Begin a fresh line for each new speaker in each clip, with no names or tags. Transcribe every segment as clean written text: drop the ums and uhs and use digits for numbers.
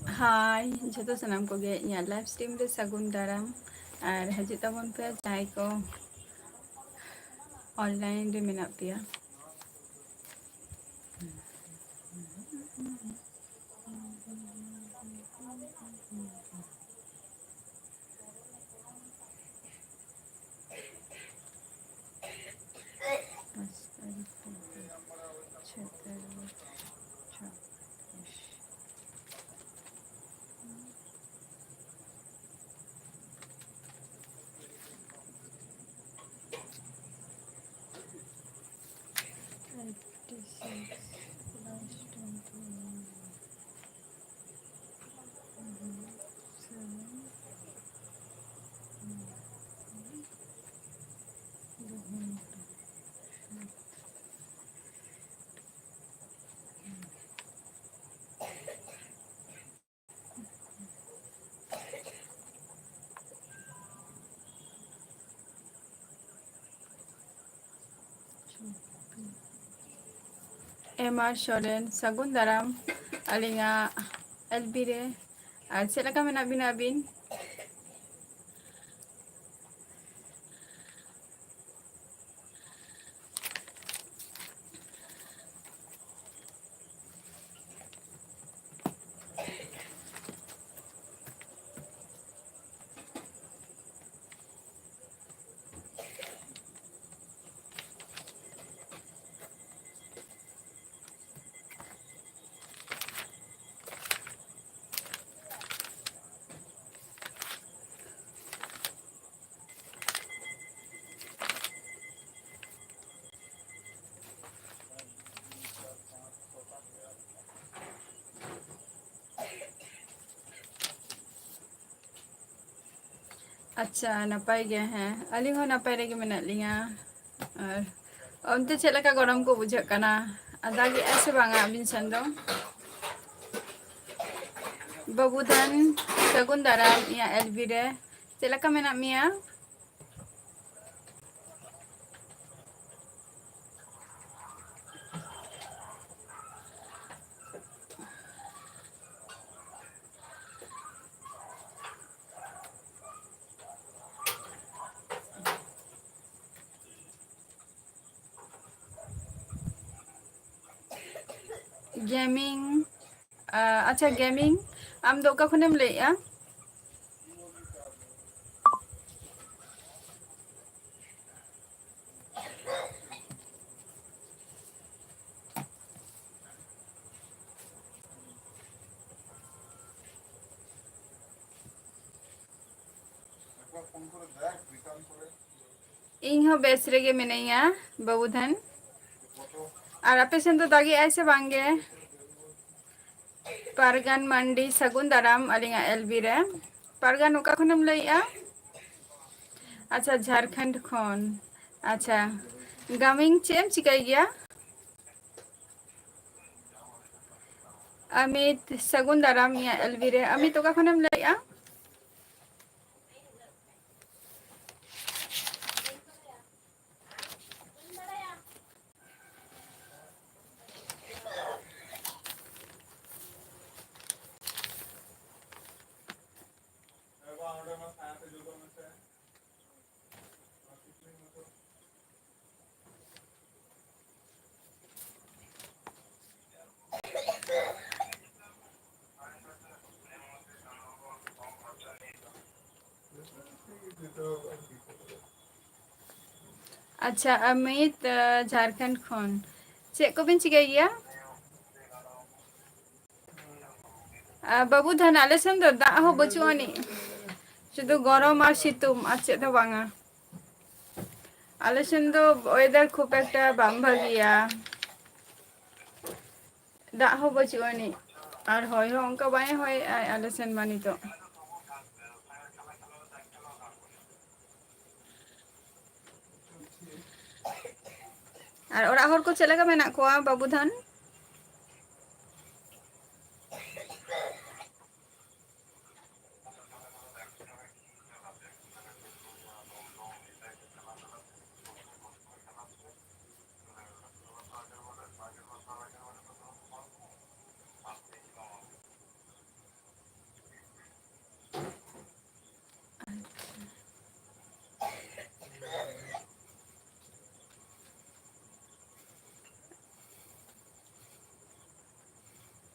हाय जो सामान को लाइव स्ट्रीम रे सगुन दाराम और हजू तबन पे जहाँ को ऑनलाइन रे मेना पेया एमआर सोरेन सगुन दाराम अलिंगा एलबी रे और चेलका मेना बिना बिन अच्छा नपाय गए हैं अलिंग हो नपाय रे मेना लिंगा और उनते चेलका गरम को बुझे कना दागी ऐसे बांगा बिन संदो बाबूधन सगुन दाराम या एलबी रे चेलका मेना मिया गेमिंग अच्छा गेमिंग आम दो का खुनेम ले या इन हो बेस रे मेनैया बाबूधन और आपे सेन तो दागी ऐसे बांगे पारगान मंडी सगुन दाराम अलिंगा एलबी रे पारगान उका खुनेम ले या अच्छा झारखंड खन अच्छा गामिंग चेम चिकाई गया अमित सगुन दाराम या एलबी रे अमित उका खुनेम ले या अच्छा अमित झारखंड खन चेक को बिन चिकाई गया बाबू धन आले सन दो दा हो बचुआनी शुद्ध गरम और सितुम और चेक तो बांगा आले सन दो वेदर खूब एक बाम भागिया दा हो बचुआनी और होय हो उनका बाएं होय आले सन मानी तो और ओरा हर को चलेगा मैं ना को बाबू धन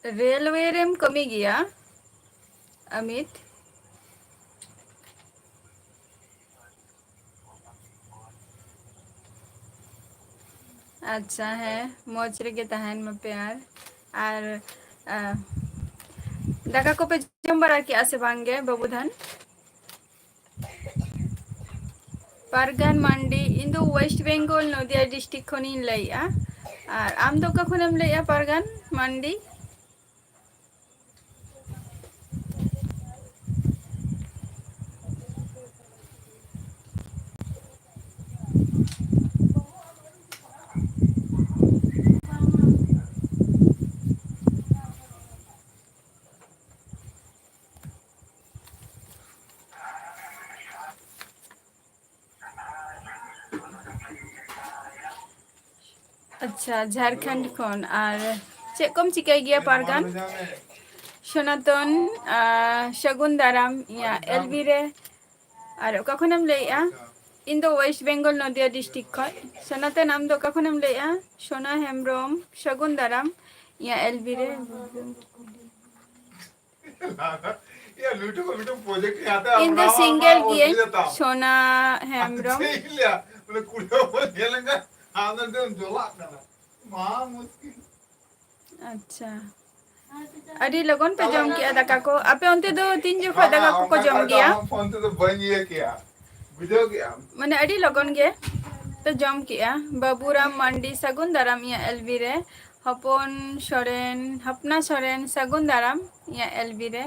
रेलवे रेम कमी गया अमित अच्छा है मौज रे तहन में प्यार और दाका को पे जम बड़ा किया से बांगे बाबू धन पारगान मांडी इन दो वेस्ट बेंगल नदिया डिस्ट्रिक्ट खनी लैया और आम दो का खुनम लैया पारगान मांडी अच्छा झारखंड खन और चेक कम चिकाई गया पारगान सनातन शगुन दाराम या एलबी रे और ओका खनम लैया इन दो वेस्ट बेंगल नदिया डिस्ट्रिक्ट खन सनातन आम दो ओका खनम लैया सोना हेम्ब्रम शगुन दाराम या एलबी रे इन दो सिंगल किए सोना हेम्ब्रम अच्छा अरे लगन पे जम किया दाका को आपे उनते दो तीन जो खा दाका को जम गया उनते तो बनिए किया बुझो गया माने अड़ी लगन गे तो जम किया बाबूराम मांडी सगुन दाराम या एलबी रे हपन सोरेन हपना सोरेन सगुन दाराम या एलबी रे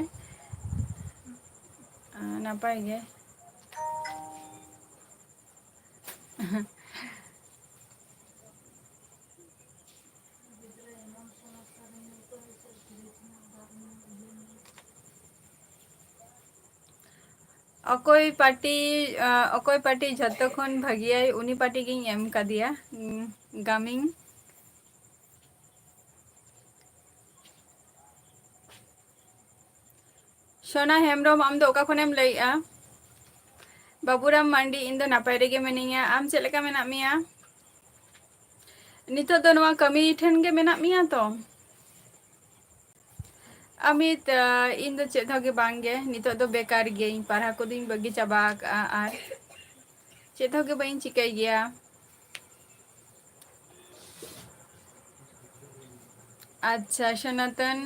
नापाई गे अकोई पार्टी झतो खन भागिया उनी पार्टी गिंग एम का दिया गामिंग सोना हेम्ब्रम आम दो ओका खनेम लैया बाबूराम मांडी इन दो नापाय रेगे मेनिया आम चेक लेका मेना मिया नितो दो नवा कमी ठेन गे मेना मिया तो अमित इन दो चेक होगे बांगे नितो दो बेकार गे पढ़ा को दिन बगी चाबा आर चेक होगे बइन चिकाई गया अच्छा सनातन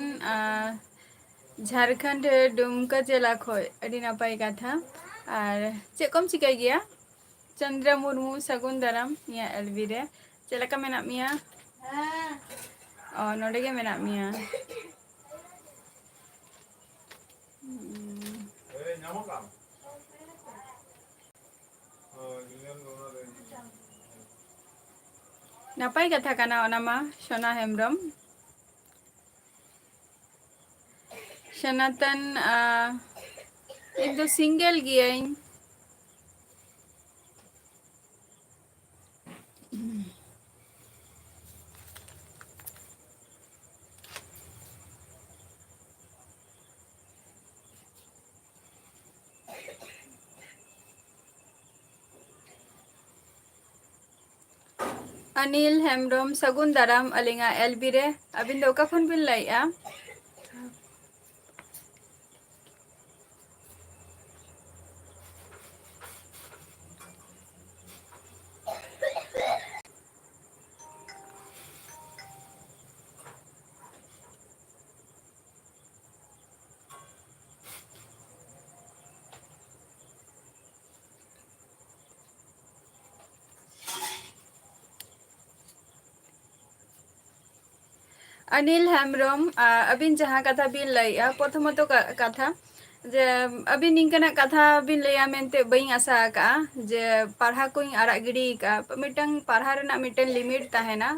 झारखंड दुमका जिला खय अड़ी नापाय कथा और चेक कम चिकाई गया चंद्र मुर्मू सगुन दाराम या एलबी रे चेलका मेना मिया नोडे गे मेना मिया नापाय कथा काना ओनामा सोना हेम्ब्रम सनातन एक दो सिंगल गया अनिल हेम्ब्रम सगुन दाराम अलिंगा एलबी रे अबिन दो का खन बिन लैया अनिल हेम्ब्रम अबिन जहाँ कथा बिन लैया प्रथमत कथा जे अबिन निंकना कथा बिन लैया मेनते बई आशा का जे पढ़ा कोई आड़ा गिड़ी का मिटंग पढ़ा रना मिटंग लिमिट ताहेना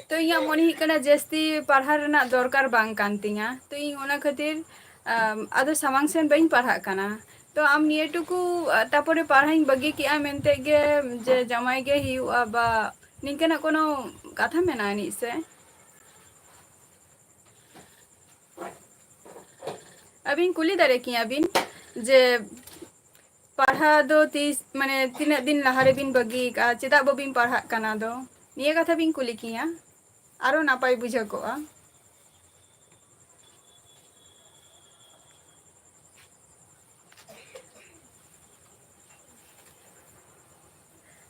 तो इया मोनी हिकना जस्ती पढ़ा रना दरकार बांग कान तिंगा तो इन ओना खातिर आदो सामांग सेन बई पढ़ा काना तो आम निये टुकु तापरे पढ़ाई बगी किया मेनते गे जे जमाई गे हियुआ बा निंकना कोनो कथा मेना नि से अबिन कुली दारे की अबिन जे पढ़ा दो तीस माने तीना दिन लहारे बिन बगी का चेदा बबिन पढ़ा काना दो निये कथा बिन कुली किया आरो नापाय बुझा कोआ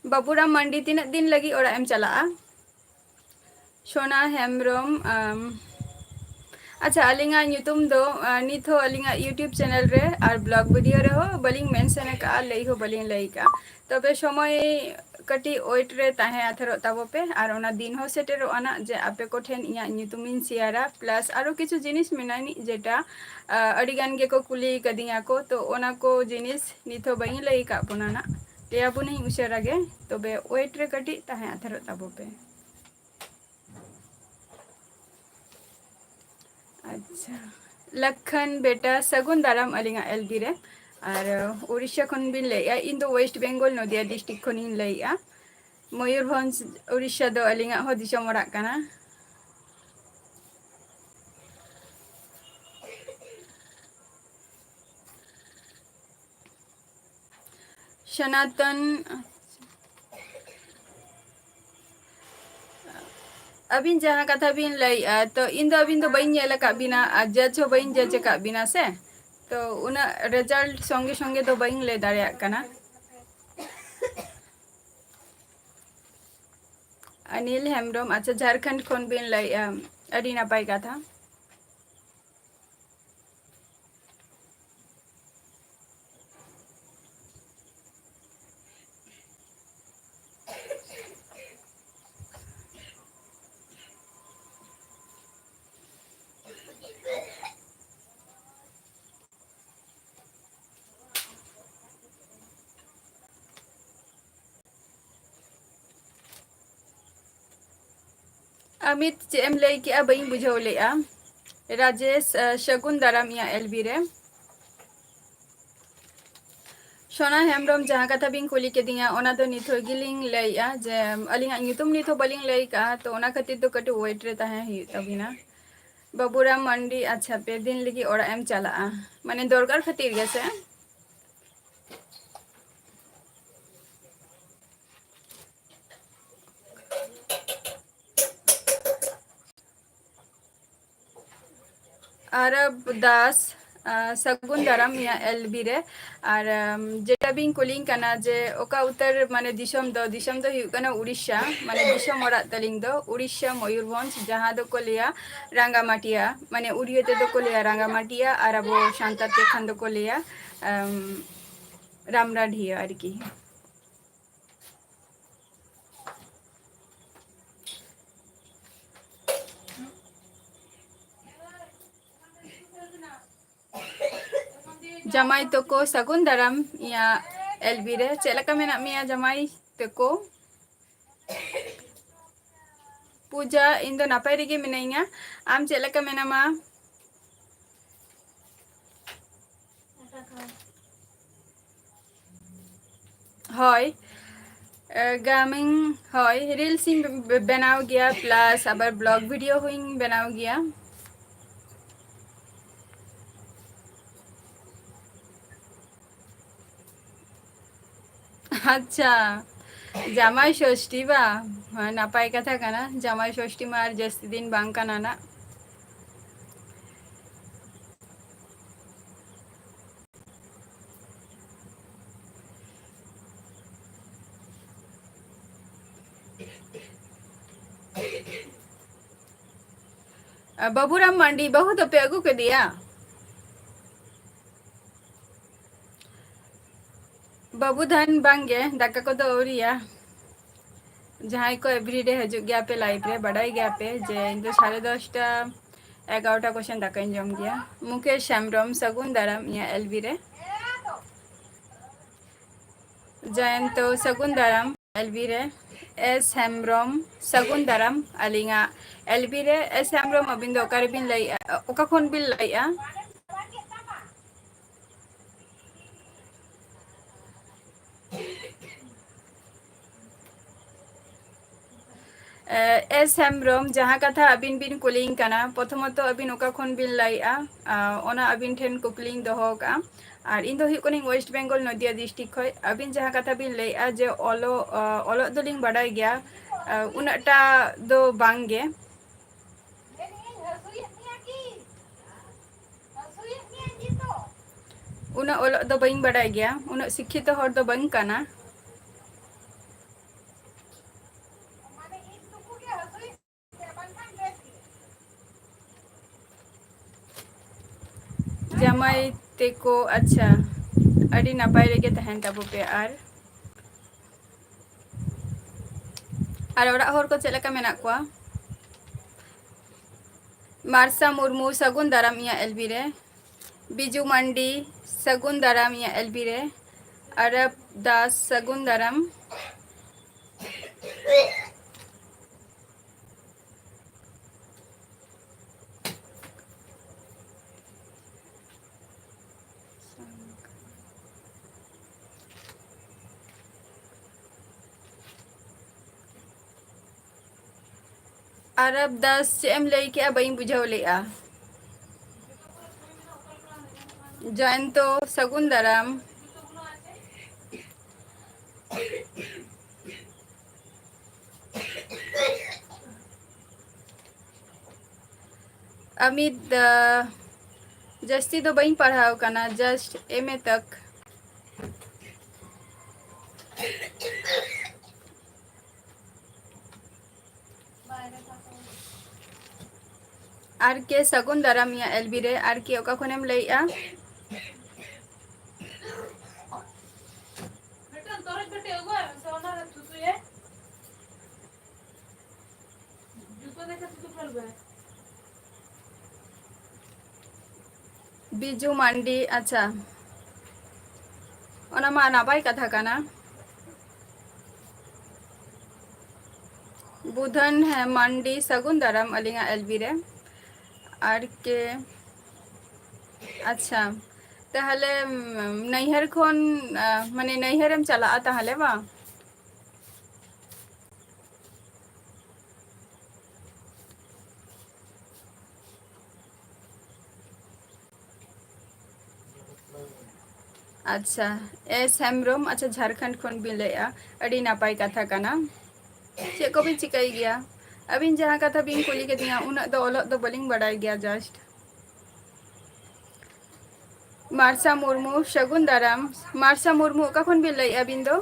बाबूराम मंडी तीना दिन लगी ओरा एम चला सोना हेम्ब्रम अच्छा अलिंगा ᱧᱩᱛᱩᱢ ᱫᱚ ᱱᱤᱛ ᱦᱚᱸ ᱟᱹᱞᱤᱧᱟᱜ यूट्यूब चैनल रे और ब्लॉग वीडियो रे हो बलिंग मेंशन का लई हो बलिंग लई का तबे समय कटी ओइट रे ताहे आथरो ताबो पे और ओना दिन हो सेटेरो आना जे आपे को ठेन इया ᱧᱩᱛᱩᱢᱤन शेयरा प्लस आरो किछु जिनिस मेनानी जेटा अडिगान गे को कुली कदिया को तो ओना को जिनिस नित हो बई लई का पुनाना तेया बुनी उशेरा गे तबे ओइट रे कटी ताहे आथरो ताबो पे अच्छा लखन बेटा सगुन दाराम अलिंगा एलबी रे और उड़ीसा खन बिन लैया इन दो वेस्ट बेंगल नदिया डिस्ट्रिक्ट खन इन लैया मयूरभंज उड़ीसा दो अलिंगा हो दिसम ओराग काना सनातन अबिन जहाँ कथा बिन लैया तो इन दो अबिन दो बई नेला का बिना जज हो बई जज का बिना से तो उना रिजल्ट संगे संगे दो बई ले दाड़िया काना अनिल हेम्ब्रम अच्छा झारखंड खन बिन लैया अडी नापाय कथा अमित चेम लई के बई बुझाव लेआ राजेश शगुन दाराम या एलबी रे सोना हेम्ब्रम जहाँ कथा बिन कुली के दिया ओना तो नित हो गिलिंग लैया जे अलिंगा ᱧᱩᱛᱩᱢ नित हो बलिंग लई का तो ओना खातिर तो कटु वेट रे ताहे ही तबिना बाबूराम मंडी अच्छा पे दिन लगी ओरा एम चला माने दरकार खातिर गे से अरब दास सगुन दाराम या एलबी रे और जेटा बिन कुलिंग कना जे ओका उत्तर माने दिसम दो हुई कना उड़ीसा माने दिसम ओरा तलिंग दो उड़ीसा मयूरभंज जहाँ दो को लिया रांगामाटिया माने उड़िया ते दो को लिया रांगामाटिया और अब शांता ते खान दो को लिया रामराढिया आर की जमाई तो को सगुन दाराम या एलबी रे चेलका मेना मिया जमाई तको पूजा इन दो नापाय रेगे मिनाइया आम चेलका मेना मा हय गामिंग हय रील्स बनाव गया प्लस आबार ब्लॉग वीडियो हुई बनाव गया अच्छा जामाई षष्ठी बा नापाय कथा काना जामाई षष्ठी मार जस्ती दिन बांग काना ना बाबूराम मंडी बहुत पे अगू के दिया बाबू धन बांगे दाका को तो औरिया जहाँ को एवरीडे हजूग गया पे लाइव रे बड़ाई गया पे जे इन 10:30 11टा क्वेश्चन दाकाई जम गया। मुकेश हेम्ब्रम सगुन दाराम या एलबी रे जयंतो सगुन दाराम एलबी रे एस हेम्ब्रम सगुन दाराम अलिंगा एलबी रे एस हेम्ब्रम अबिन दो ओकारे बिन लई ओका खोन बिन लईआ एस हेम्ब्रम जहाँ कथा अबिन बिन कुलिंग काना प्रथमत अबिन ओका खोन बिन लईआ ओना अबिन ठेन कुकलिंग दोहो का और इन दो हुई कोनिंग वेस्ट बेंगल नदिया डिस्ट्रिक्ट खय अबिन जहाँ कथा बिन लईआ जे ओलो दोलिंग बड़ाई गया उनाटा दो बांगे उना ओलो दो बइन बड़ाई गया उना शिक्षित हर दो बइन काना जमाई तेको अच्छा अड़ी नपाय रेगे तहन ताबो पे और ओड़ा हर को चेलका मेना कोआ मार्सा मुर्मू सगुन दाराम या एलबी रे बिजू मंडी सगुन दाराम या एलबी रे अरब दास सगुन दाराम अरब दास चेम लई के बई बुझाव लेआ जयंतो सगुन दाराम अमित जस्ती तो बई पढ़ाव काना जस्ट एमए तक आर के सगुन दाराम या एलबी रे आर के ओका खोनेम लईआ बिजू मंडी अच्छा ओना मा नापाय कथा काना बुधन है मंडी सगुन दाराम अलिंगा एलबी रे आर के अच्छा ताहले नैहर खोन माने नैहरम चला ताहले बा अच्छा एस हेम्ब्रम अच्छा झारखंड खोन बिन लईआ अड़ी नापाय कथा काना चे को बिन चिकाई गया अबिन जहाँ कथा बिन कुली के दिया उन दो ओलो दो बलिंग बड़ाई गया जस्ट मार्सा मुर्मू शगुन दाराम मार्सा मुर्मू ओका खोन बिन लईआ बिन दो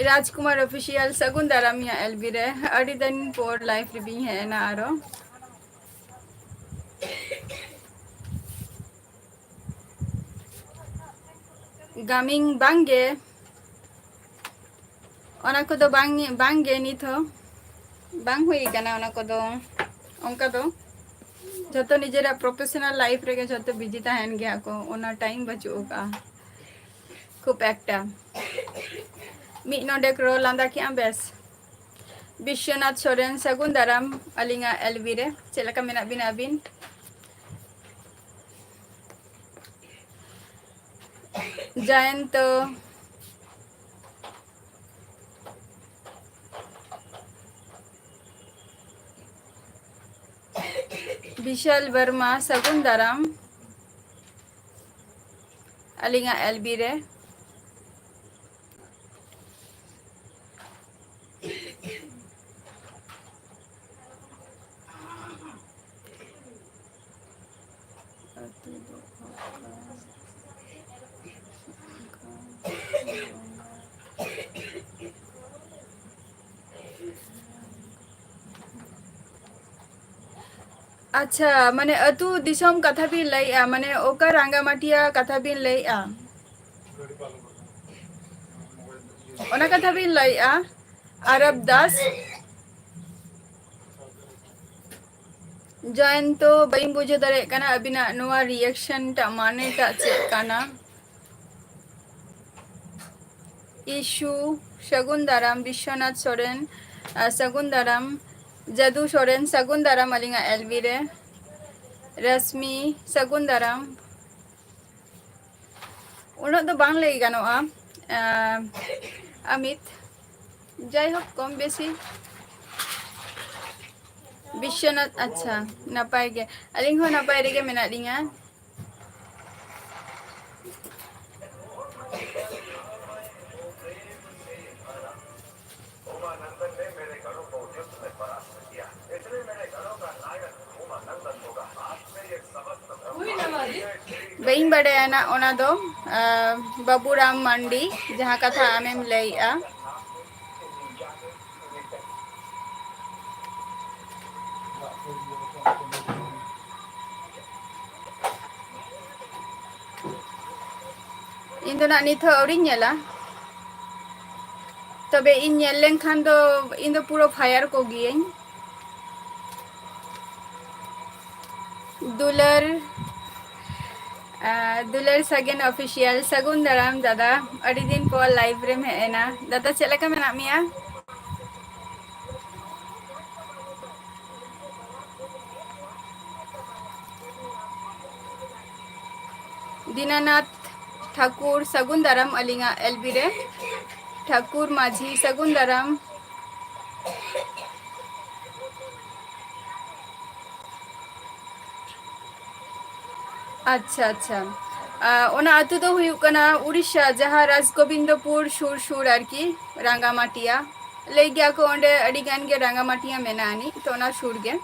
राजकुमार ऑफिशियल सगुन दाराम या एलबी रे अड़ी दिन पोर लाइफ रिबी है ना आरो गामिंग बांगे ओना को दो बांगे नित हो बांग हुई काना ओना को दो ओंका दो जतो निजेरा प्रोफेशनल लाइफ रे जतो बिजी ताहन गया को ओना टाइम बचुओ का खूब एकटा मी नोडेक रो लांदा की बेस विश्वनाथ सोरेन सगुन दाराम अलिंगा एलबी रे चेलका मेना बिन अबिन जयंत विशाल वर्मा सगुन दाराम अलिंगा एलबी रे अच्छा माने अतु दिसम कथा बिन लैया माने ओका रांगामाटिया कथा बिन लैया ओना कथा बिन लैया अरब दास जॉइन तो बई बुझे दरे कना अबिना नोआ रिएक्शन टा माने टा चेक कना इशू शगुन दाराम विश्वनाथ सोरेन शगुन दाराम जदू सोरेन शगुन दाराम अलिंगा एलवी रे रश्मि शगुन दाराम उन्हों तो बांग लई गानोआ अमित जाय हो कम बेसी विश्वनाथ अच्छा नपाय गे अलिंग हो नपाय रेगे मेना लिंगा बई बड़े ना ओना दो बाबूराम मंडी जहाँ कथा आमेम लईआ इन दो ना निथो औरी नेला तबे इन नेल लेंखान दो इन दो पूरो फायर को गियें दुलर दुलर सगेन ऑफिशियल सगुन दाराम दादा अड़ी दिन पर लाइव रे में एना दादा चले का मेना मिया दीनानाथ ठाकुर सगुन दाराम अलिंगा एलबी रे ठाकुर माझी सगुन दाराम अच्छा अच्छा ओना अतु तो हुई कना उड़ीसा जहाँ राजगोविंदपुर सुर सुर आरकी रांगामाटिया ले गया को ओंडे अड़ी गान के रांगामाटिया मेना आनी तो ना सुर गे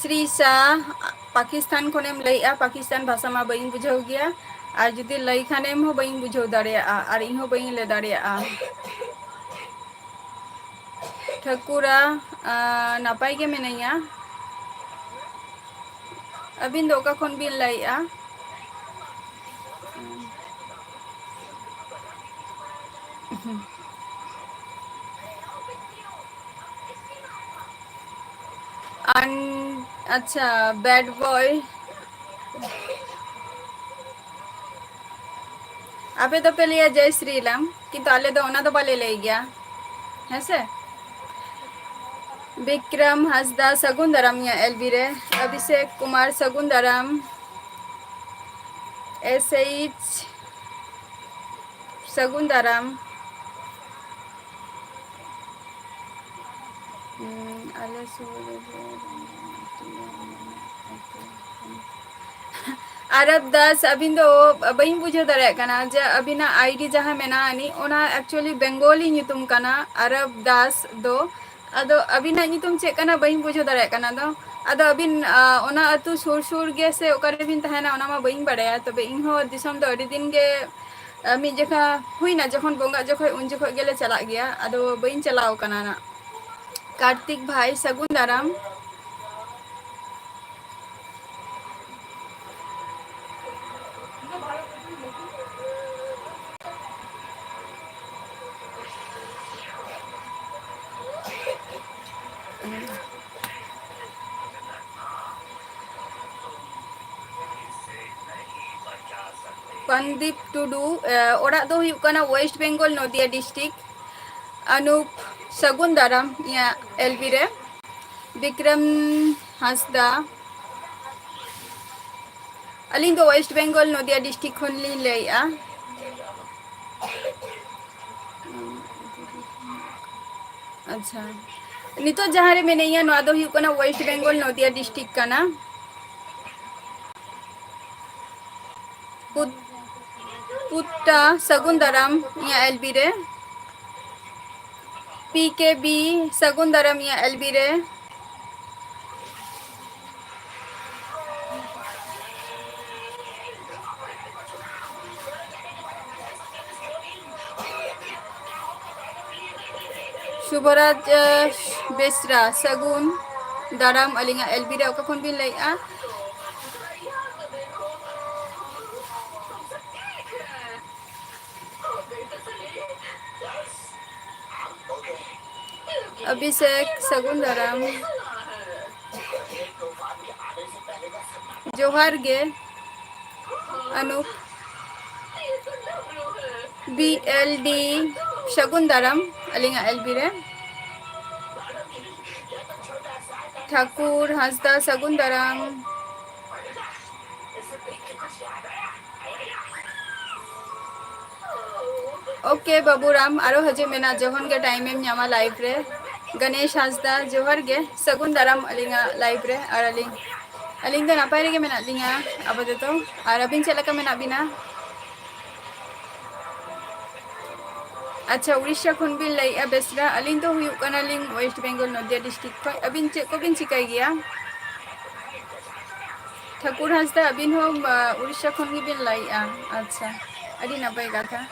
श्री शाह पाकिस्तान कोनेम लईआ पाकिस्तान भाषा मा बई बुझाव गया और जुदी लई खानेम हो बई बुझाव दाड़ेया और इन हो बई ले दाड़ेया ठकुरा नापाई के मेनैया अबिन दो का खन बिन लईआ अच्छा बैड बॉय आपे तो पे लिया जय श्रीराम किंतु आले दो ओना तो बाले ले गया है से विक्रम हसदा सगुन दाराम या एलबी रे अभिषेक कुमार सगुन दाराम एसएच सगुन दाराम अरब दास अबिन दो बई बुझे दरे कना जे अबिना आईडी जहाँ मेना आनी ओना एक्चुअली बेंगोली नितुम कना अरब दास दो अदो अबिना नितुम चे कना बई बुझे दरे कना दो अदो अबिन ओना अतु सुर सुर गे से ओकरे बिन तहना ओना मा बई बड़ाया तबे इन हो दिसम दो अड़ी दिन गे मी जखा हुईना जखन बोंगा जखन उन जखन गेले चला गया अदो बई चलाओ कना ना कार्तिक भाई सगुन दाराम पंदीप टुडू ओड़ा दो हुई कना वेस्ट बेंगल नदिया डिस्ट्रिक्ट अनूप सगुन दाराम या एलबी रे विक्रम हंसदा अलिंग दो वेस्ट बेंगल नदिया डिस्ट्रिक्ट खन ली लैया अच्छा नितो जहाँ रे मेनैया नोआ दो हुई कना वेस्ट बेंगल नदिया डिस्ट्रिक्ट कना पुट्टा सगुन दाराम या एलबी रे पीकेबी सगुन दाराम या एलबी रे शुभराज बेसरा सगुन दाराम अलिंगा एलबी रे ओका खन बिन लैया अभिषेक सगुन दाराम जोहार गे अनूप BLD शगुन दाराम अलिंगा एलबी रे ठाकुर हांसदा सगुन दाराम ओके बाबूराम आरो हजे मेना जहन के टाइम में न्यामा लाइव रे गणेश हांसदा जोहार गे सगुन दाराम अलिंगा लाइव रे और अलिंग दो नापाय रे मेना लिंगा आपाततो और अबिन चेक लका मेना बिना अच्छा उड़ीसा खन बिन लैया बेसरा अलिंग तो हुयुक कना लिंग वेस्ट बेंगल नदिया डिस्ट्रिक्ट खय अबिन चेक को बिन चिकाय गया ठाकुर हांसदा अबिन हो उड़ीसा खन गे बिन लैया अच्छा अड़ी नापाय कथा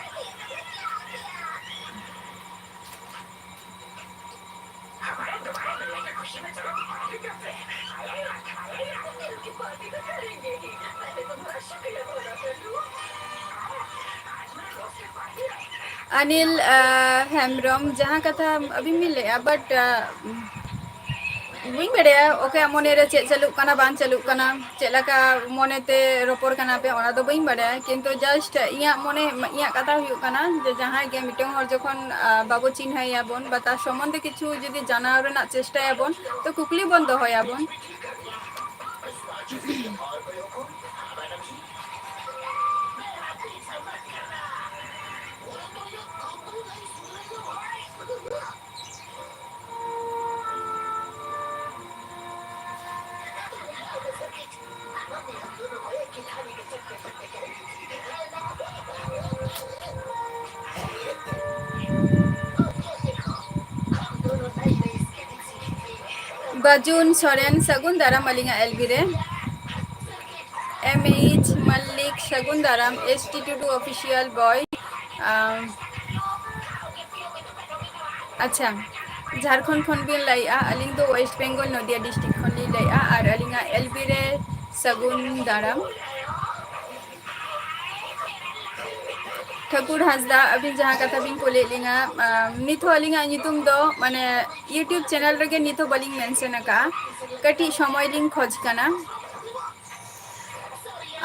अनिल हेम्ब्रम जहाँ कथा अभी मिले बट बुझ बड़े ओके मोने रे चे चलुक कना बान चलुक कना चेलका मोनेते रोपोर कना पे ओना दो बई बड़े किंतु जस्ट इया मोने इया कथा हुयुक कना जे जहाँ गे मिटों हर जखन बाबू चिन्हया बोन बता सम्बन्धे किछु जदि जाना रेना चेष्टाया बोन तो कुकली बोन दोहया बोन बाजुन सोरेन सगुन दाराम अलिंगा एलबी रे MH मल्लिक सगुन दाराम ST22 ऑफिशियल बॉय अच्छा झारखंड खन बिन लैया अलिंग दो वेस्ट बेंगल नदिया डिस्ट्रिक्ट खन लि लैया और अलिंगा एलबी रे सगुन दाराम ठाकुर हांसदा अभी जहाँ कथा बिन को लेलिंगा निथो अलिंगा नितुम दो माने यूट्यूब चैनल रेगे निथो बलिंग मेंशन का कटी समय लिंग खोज कना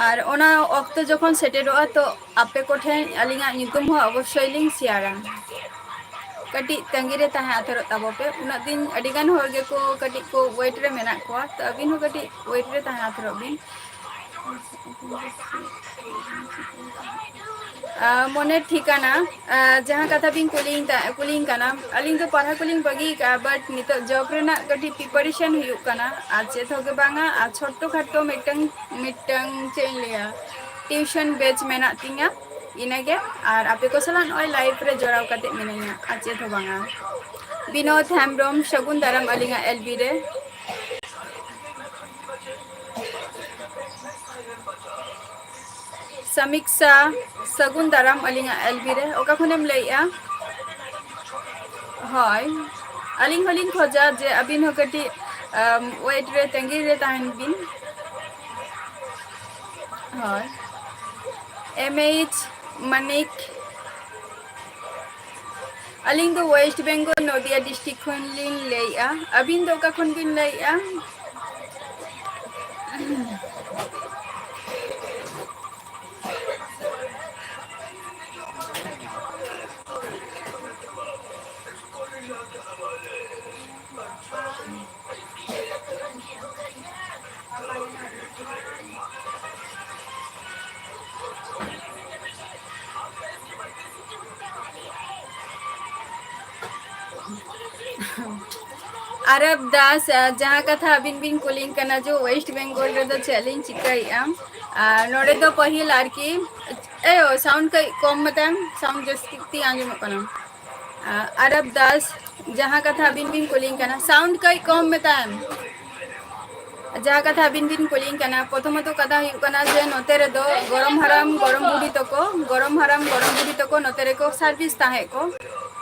और ओना वक्त जखन सेटेरोआ तो आपे कोठेन अलिंगा नितुम हो अवश्य लिंग शेयरा कटी तंगिरे तहा आथर ताबोपे उना दिन अडिगान होरगे को कटी को वेट रे मेना को तो अबिन हो कटी वेट रे तहा आथर बिन मोने ठिकाना जहाँ कथा बिन कुलिंग कना अलिंग तो पढ़ा कुलिंग बगी का बट नितो जॉब रेना कटी प्रिपरेशन हुयुक कना आज चेत होगे बांगा आ छोटो खाटो मिटंग चेन लिया ट्यूशन बैच मेना तिंगा इनागे और आपे को सलान ओय लाइफ रे जोड़ाव कते मिनैया आज चेत हो बांगा विनोद हेम्ब्रम शगुन दाराम अलिंगा एलबी रे समीक्षा सगुन दाराम अलिंगा एलबी रे ओका खनेम लैया हय अलिंग हलिंग खोजा जे अबिन हो कटी वेट रे तंगी रे ताहन बिन हय MH मनिक अलिंग दो वेस्ट बेंगल नदिया डिस्ट्रिक्ट खन लिन लैया अबिन दो ओका खन बिन लैया अरब दास जहाँ कथा अबिन बिन कुलिंग कना जो वेस्ट बेंगल रे दो चैलेंज चिकाइया नोड़े दो पहिल आरकी ए साउंड कई कम मतम साउंड जस्ती आंजम कना अरब दास जहाँ कथा अबिन बिन कुलिंग कना साउंड कई कम मतम जहाँ कथा अबिन बिन कुलिंग कना प्रथमत कथा हुयुक कना जे नोते रे दो गरम हराम गरम बुढ़ी तको नोते रे को सर्विस ताहे को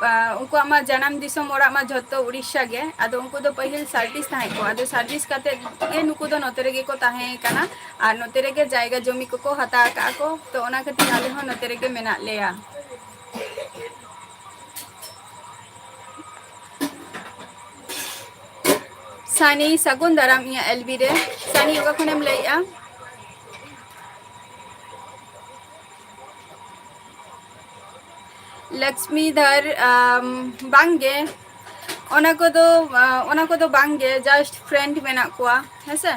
उनको मा जन्म दिसम ओरा मा जतो उड़ीसा गे आदो उनको दो पहिल सर्विस ताहे को आदो सर्विस काते गे नुकु दो नोते रेगे को ताहे काना आर नोते रेगे जायगा जमी को हता का को तो ओना खातिर आले हो नोते रेगे मेना लेया सानी सगुन दाराम इया एलबी रे सानी ओका खनेम लैया लक्ष्मीधर बांगे ओना को दो बांगे जस्ट फ्रेंड मेना कुआ हेसे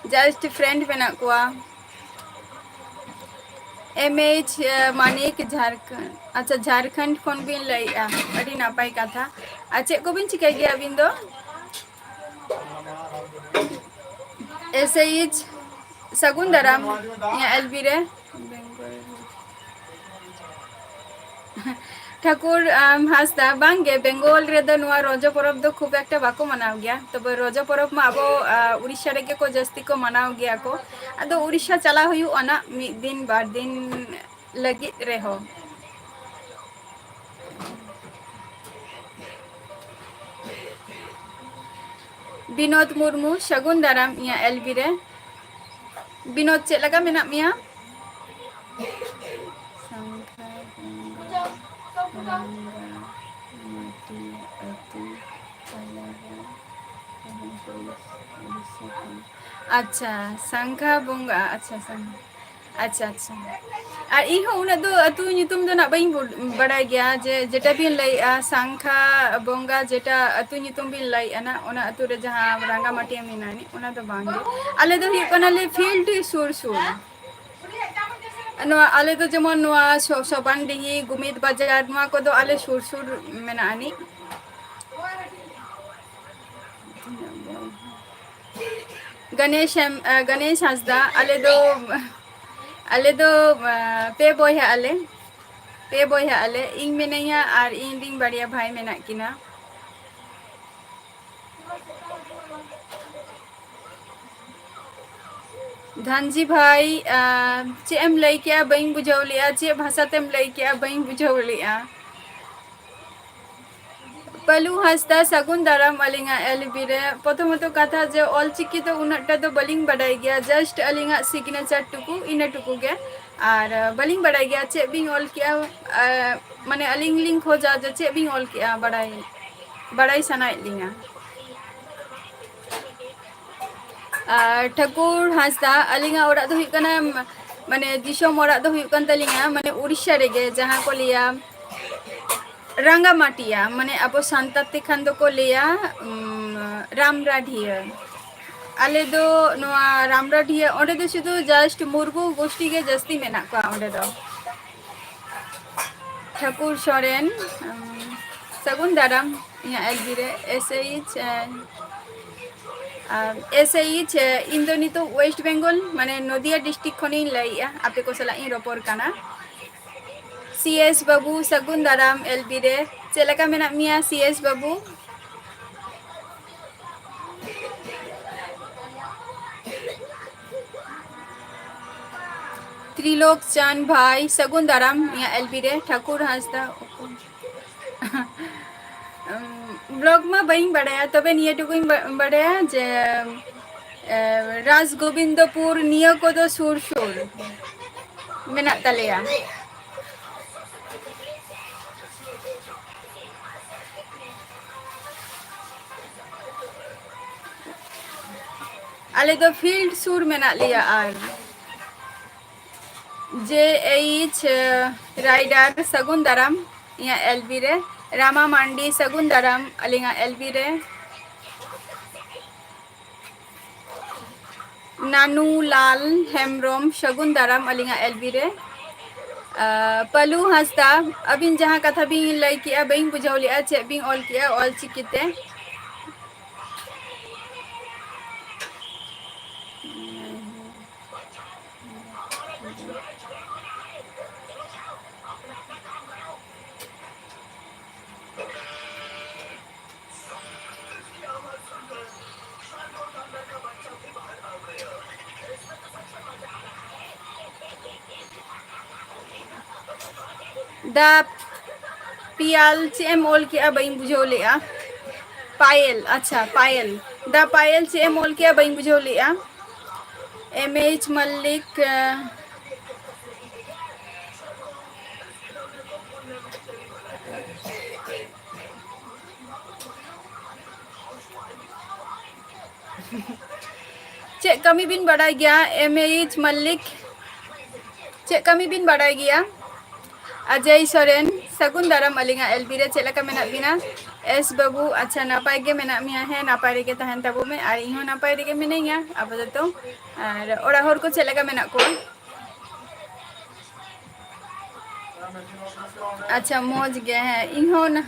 जस्ट फ्रेंड मेना कुआ एमएच मानिक झारखंड अच्छा झारखंड खन बिन लैया अड़ी नापाय कथा अच्छा को बिन चिकाय गया बिन दो एसएच सगुन दाराम या एलबी रे ठाकुर हासदा बांगे बेंगल रे दो नुआ रोजो परब दो खूब एकटा बाको मनाव गया तबे रोजो परब मा आबो उड़ीसा रे को जस्ती को मनाव गया को आदो उड़ीसा चला हुयु अना मी दिन बार दिन लगी रे हो विनोद मुर्मू सगुन दाराम या एलबी रे विनोद चे लगा मेना मिया अच्छा संखा बोंगा अच्छा अच्छा अच्छा और इन उना दो अतु नितुम दो ना बाइन बड़ा गया जे जेटा बिन लई संखा बोंगा जेटा अतु नितुम बिन लई ना ओना अतु रे जहां रंगा माटिया मिनानी ओना दो बांगे आले दो हियो कना ले फील्ड सुर सुर नुआ आले दो जेमन नुआ सोबान दिही गुमित बाजार नुआ को दो आले सुर सुर मेनानी गणेश हासदा आले दो पे बोया आले इन मेनैया और इन रिंग बाड़िया भाई मेना किना धनजी भाई चे एम लई क्या बइन बुझाव लिया चे भाषा तेम लई क्या बइन बुझाव लिया पलू हासदा सगुन दाराम अलिंगा एलबी रे प्रथमत कथा जे ऑलचिकी तो उनटा तो बलिंग बडाई गया जस्ट अलिंगा सिग्नेचर टुकु इना टुकु गे और बलिंग बडाई गया चे बिंग ऑल किया माने अलिंग लिंक हो जा चे बिंग ऑल किया बडाई सनाय लिंगा ठाकुर हासदा अलिंगा ओरा दो हुकना माने दिसोम ओरा दो हुकन तलिंगा माने उड़ीसा रेगे जहां को लिया रंगामाटिया माने अब सांताते खान दो को लिया रामराढिया आले दो नोआ रामराढिया ओंडे दो शुधु जस्ट मुर्गु गोष्ठी के जस्ती मेना को ओंडे दो ठाकुर सोरेन सगुन दाराम या एलबी रे एसएच इंदोनी तो वेस्ट बेंगल माने नदिया डिस्ट्रिक्ट खनि लइया आपे को सला इन रोपर काना सीएस बाबू सगुन दाराम एलबी रे चेलका मेना मिया सीएस बाबू त्रिलोक चांद भाई सगुन दाराम या एलबी रे ठाकुर हासदा ब्लॉग में बइन बड़ाया तबे निये टुकुइन बड़ाया जे राजगोविंदपुर निये को दो सुर सुर मेना तलेया आले दो फील्ड सुर मेना लिया आर JH राइडर सगुन दाराम या एलबी रे रामा मांडी सगुन दाराम अलिंगा एलबी रे नानू लाल हेमरोम सगुन दाराम अलिंगा एलबी रे पलू हासदा अबिन जहां कथा बिन लई किया बइन बुझाव लिया चे बिन ऑल किया ऑल चिकिते पियाल चे एम ओल के बई बुझो लिया पायल अच्छा पायल दा पायल चे एम ओल के बई बुझो लिया एमएच मल्लिक चेक कमी बिन बड़ा गया एमएच मल्लिक चेक कमी बिन बड़ा गया अजय सोरेन सगुन दाराम अलिंगा एलबी रे चेला का मेना बिना एस बाबू अच्छा नापाय गे मेना मिया है नापाय रे के तहन तबो में आर इहो नापाय रे के मिनेया आपाततो आर ओड़ा होर को चेला का मेना को अच्छा मौज गे है इहो ना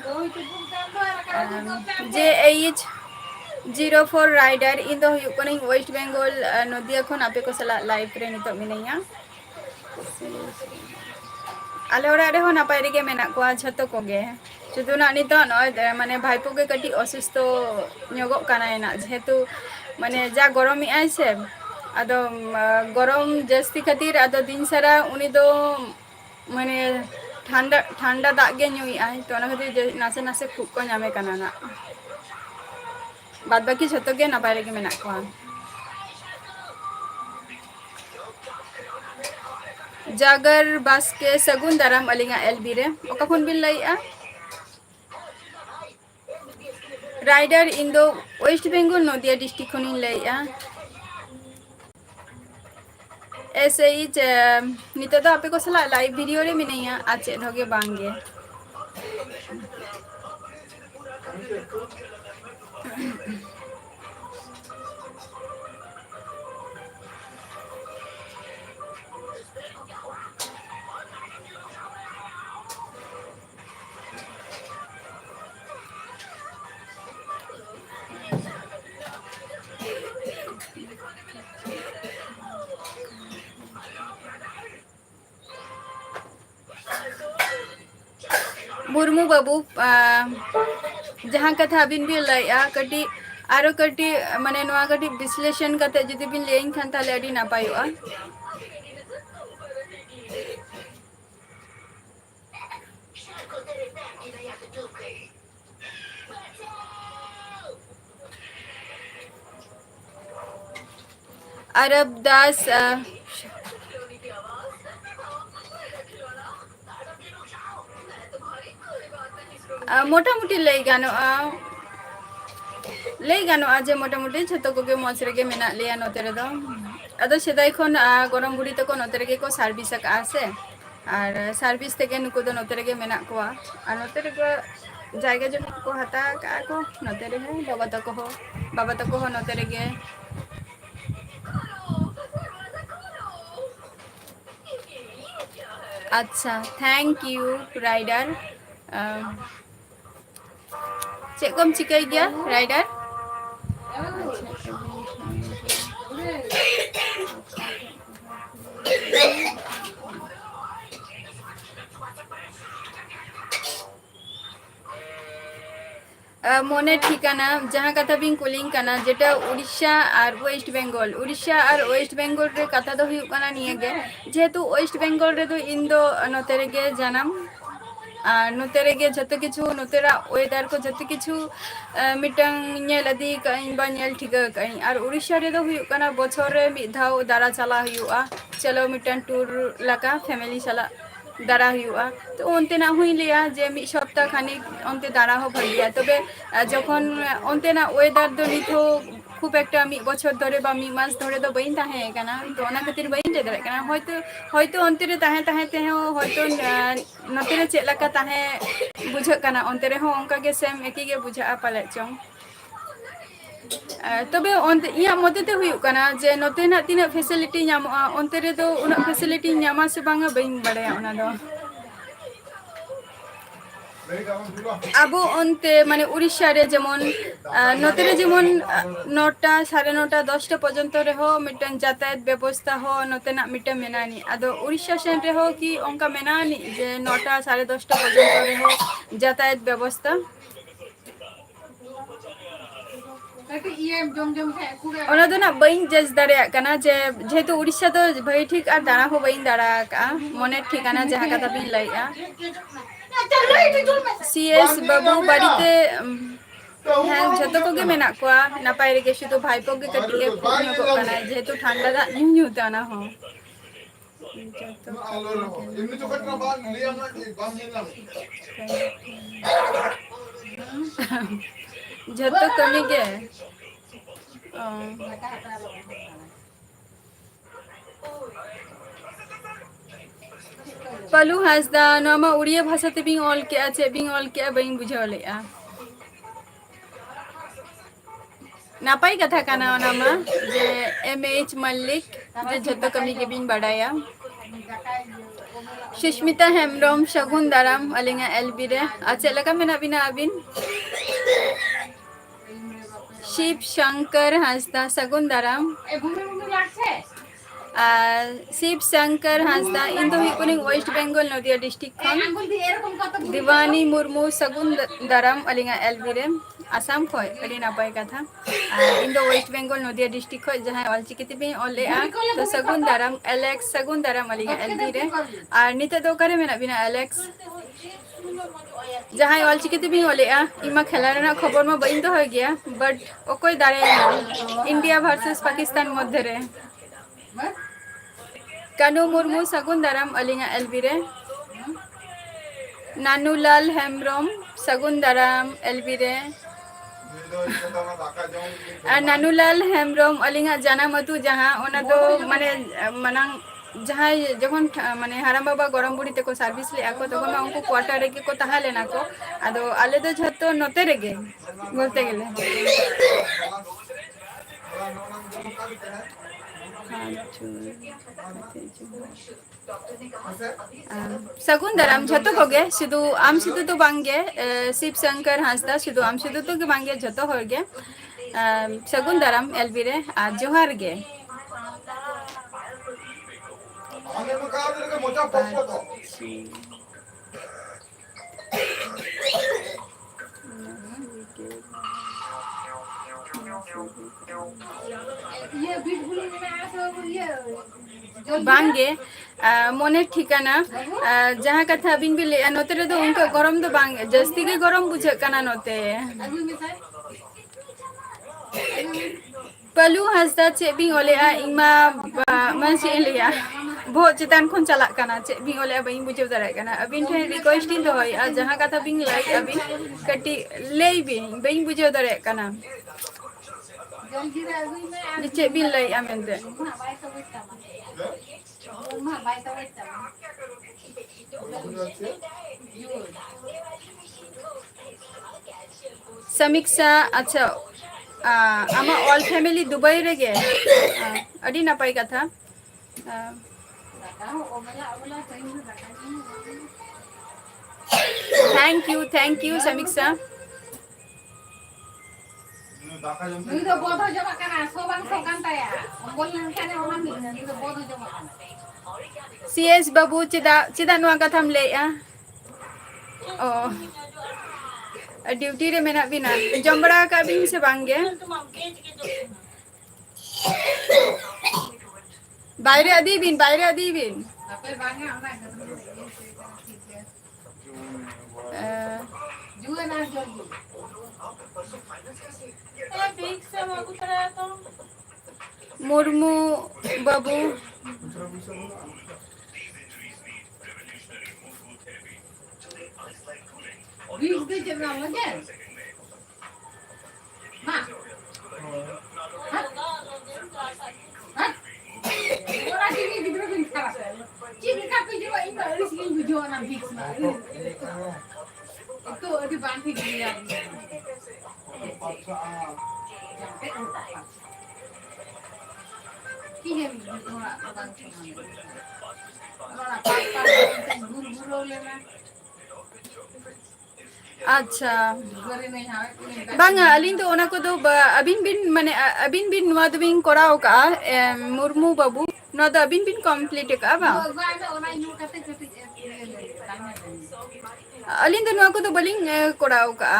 जे एच 04 राइडर इन दो हुयु कने वेस्ट बेंगल नदिया खन आपे को सला लाइव रे नितो मिनेया आले ओड़ा रे हो नापाय रे के मेना को झतो को गे शुधु ना नितो न माने भाईपो के कटी असुस्थ ᱧᱚᱜᱚᱜ ᱠᱟᱱᱟᱭ ᱱᱟ जेहेतु माने जा गरम आय से आदो गरम जस्ती खातिर आदो दिन सारा उनी दो माने ठंडा ठंडा दाग गे ᱧᱩᱭ आय तो ना खातिर नासे नासे खुब को ᱧᱟᱢᱮ ᱠᱟᱱᱟ ना बाद बाकी झतो गे नापाय रे के मेना को जागर बस के सगुन दाराम अलिंगा एलबी रे ओका खन बिन लइआ राइडर इन दो वेस्ट बेंगल नदिया डिस्ट्रिक्ट खन लइआ ऐसे ही नितो दो आपे को सला लाइव वीडियो रे मिनैया आज चेद होगे बांगे मुर्मू बाबू जहाँ कथा बिन भी लइआ कटी आरो कटी माने नोआ कटी विश्लेषण कते जदि बिन लेइन खान ताले अडी नापायोआ अरब दास मोटा मोटी लई गानो आज मोटा मोटी छतो को मौज रे मेना लिया नोते रे दो अदो सेदाय खन गरम बुढ़ी तक नोते रे को सार्विस आसे और सार्विस तेगे नुको दो नोते रे मेना को और नोते रे को जायगा जमी को हता का को नोते रे है बाबा तक हो नोते रे गे अच्छा थैंक यू राइडर चेक कम चिकाई गया राइडर मोने ठिकाना जहाँ कथा बिन कुलिंग काना जेटा उड़ीसा और वेस्ट बेंगल रे कथा दो हुयु काना निये गे जेहेतु वेस्ट बेंगल रे दो इन दो नोते रे गे जानम और नोते रे गे जतो किछु नोतेरा वेदर को जतो किछु मिटंग नेल अदी कहीं बा नेल ठिका कहीं और उड़ीसा रे दो हुयु काना बछर रे मि धाव दारा चला हुयुआ चलो मिटन टूर लका फैमिली चला दारा हुआ तो उनते ना हुई लिया जे मि सप्ताह खानिक उनते दारा हो भलिया तबे जखन उनते ना वेदर दो निथो खूब एकटा मि बछर धरे बा मि मास धरे दो बइन ताहे काना तो ओना खातिर बइन दे दरे काना होयतो उनते रे ताहे ते हो होयतो नते रे चेक लका ताहे बुझा काना उनते रे हो ओंका के सेम एकी गे बुझा पाले चों तबे उनते इया मदते हुयु काना जे नते ना तिना फैसिलिटी नामोआ उनते रे दो उना फैसिलिटी नामा से बांगा बइन बड़ाया ओना दो आबो उनते माने उड़ीसा रे जेमन नते रे जेमन 9टा 9:30 10टा पर्यंत रे हो मिटन यातायात व्यवस्था हो नते ना मिटे मेनानी आदो उड़ीसा सेन रे हो कि ओंका मेनानी जे 9टा 10:30 पर्यंत रे हो यातायात व्यवस्था ona do na bain judge dare kana je jehetu Odisha do bhai thik ar dara ho bain dara ka mone ঠিকানা jaha katha bin lai a CS babu barite হ্যাঁ যত কোগে মেনা কোয়া না পাইরে গে শুধু ভাইপো গে কাটিয়ে খুব নগো কানা যেহেতু ঠান্ডা দা নিউ দানা হ যত কমি গে पलू हासदा नोमा उड़िया भाषा ते बिंग ऑल के आचे बिंग ऑल के बइंग बुझावले आ नापाई कथा काना ओनामा जे MH मल्लिक जे जतो कमी के बिंग बडाया सुष्मिता हेमब्रम शगुन दाराम अलिंगा LB रे आचे लका मेना बिना अबिन शिव शंकर हासदा शगुन दाराम शिव शंकर हासदा इन तो हुई वेस्ट बेंगल नदिया डिस्ट्रिक्ट खन दीवानी मुर्मू सगुन दाराम अलिंगा LB रे आसाम खय अड़ी नापाय कथा इन दो वेस्ट बेंगल नदिया डिस्ट्रिक्ट खय जहां ऑलचिकिते बे ऑले आ तो सगुन दाराम एलेक्स सगुन दाराम अलिंगा LB रे और निते दो करे मेना बिना एलेक्स जहां ऑलचिकिते बे ऑले आ इमा खेला रेना खबर मा बइन तो हो गया बट ओकोय दारे इंडिया वर्सेस पाकिस्तान मध्य रे कानू मुर्मू सगुन दाराम अलिंगा LB रे नानूलाल हेमब्रम सगुन दाराम LB रे और नानूलाल हेमब्रम अलिंगा जाना मतु जहां ओना दो माने मनांग जहां जखन माने हाराम बाबा गरम बुड़ी ते को सर्विस ले आको तखन उनको क्वार्टर रे को तहा लेना को आदो आले दो झतो नते रेगे बोलते गेले सगुन दाराम झतो होगे सिधु आम सिधु तो बांगे शिव शंकर हासदा सिधु आम सिधु तो बांगे झतो होगे सगुन दाराम LB रे आ जोहार गे बांगे मने ठिकाना जहां कथा बिन बिले नोते रे दो उनका गरम दो बांगे जस्ती के गरम बुझे काना नोते पलू हासदा चे बिंग ओले आ इमा मानसी एलिया बहुत चितान खन चला काना चे बिंग ओले बइं बुझे दरे काना अबिन ठे रिक्वेस्ट इन दोय आ जहां कथा बिंग लाई अबिन कटी लेई बइं बुझे दरे काना चे बिन लाई आमेंते समीक्षा अच्छा आमा ऑल फैमिली दुबई रे गे अडी नापाई कथा थैंक यू समीक्षा CS बाबू चिदा नुआ कथाम ले ओ ड्यूटी रे मेना बिना जमबड़ा का बिन से बांगे बाहरे अदी बिन मुर्मू बाबू अच्छा बांगा अलिन तो ओना को दो अबिन बिन माने अबिन बिन नुआ दो बिन कराओ का मुर्मू बाबू न दो अबिन बिन कंप्लीट का बा अलिन तो नुआ को दो बलिंग कराओ का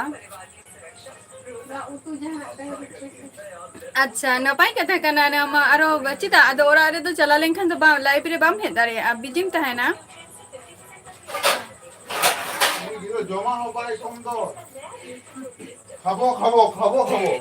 अच्छा नपाई कथा कना ना मा आरो चिता आदो ओरा रे तो चला लेंखन तो बा लाइव रे बाम हे दारे आ बिजिम तहना
জমা হবাই সুন্দর খাবো খাবো খাবো খাবো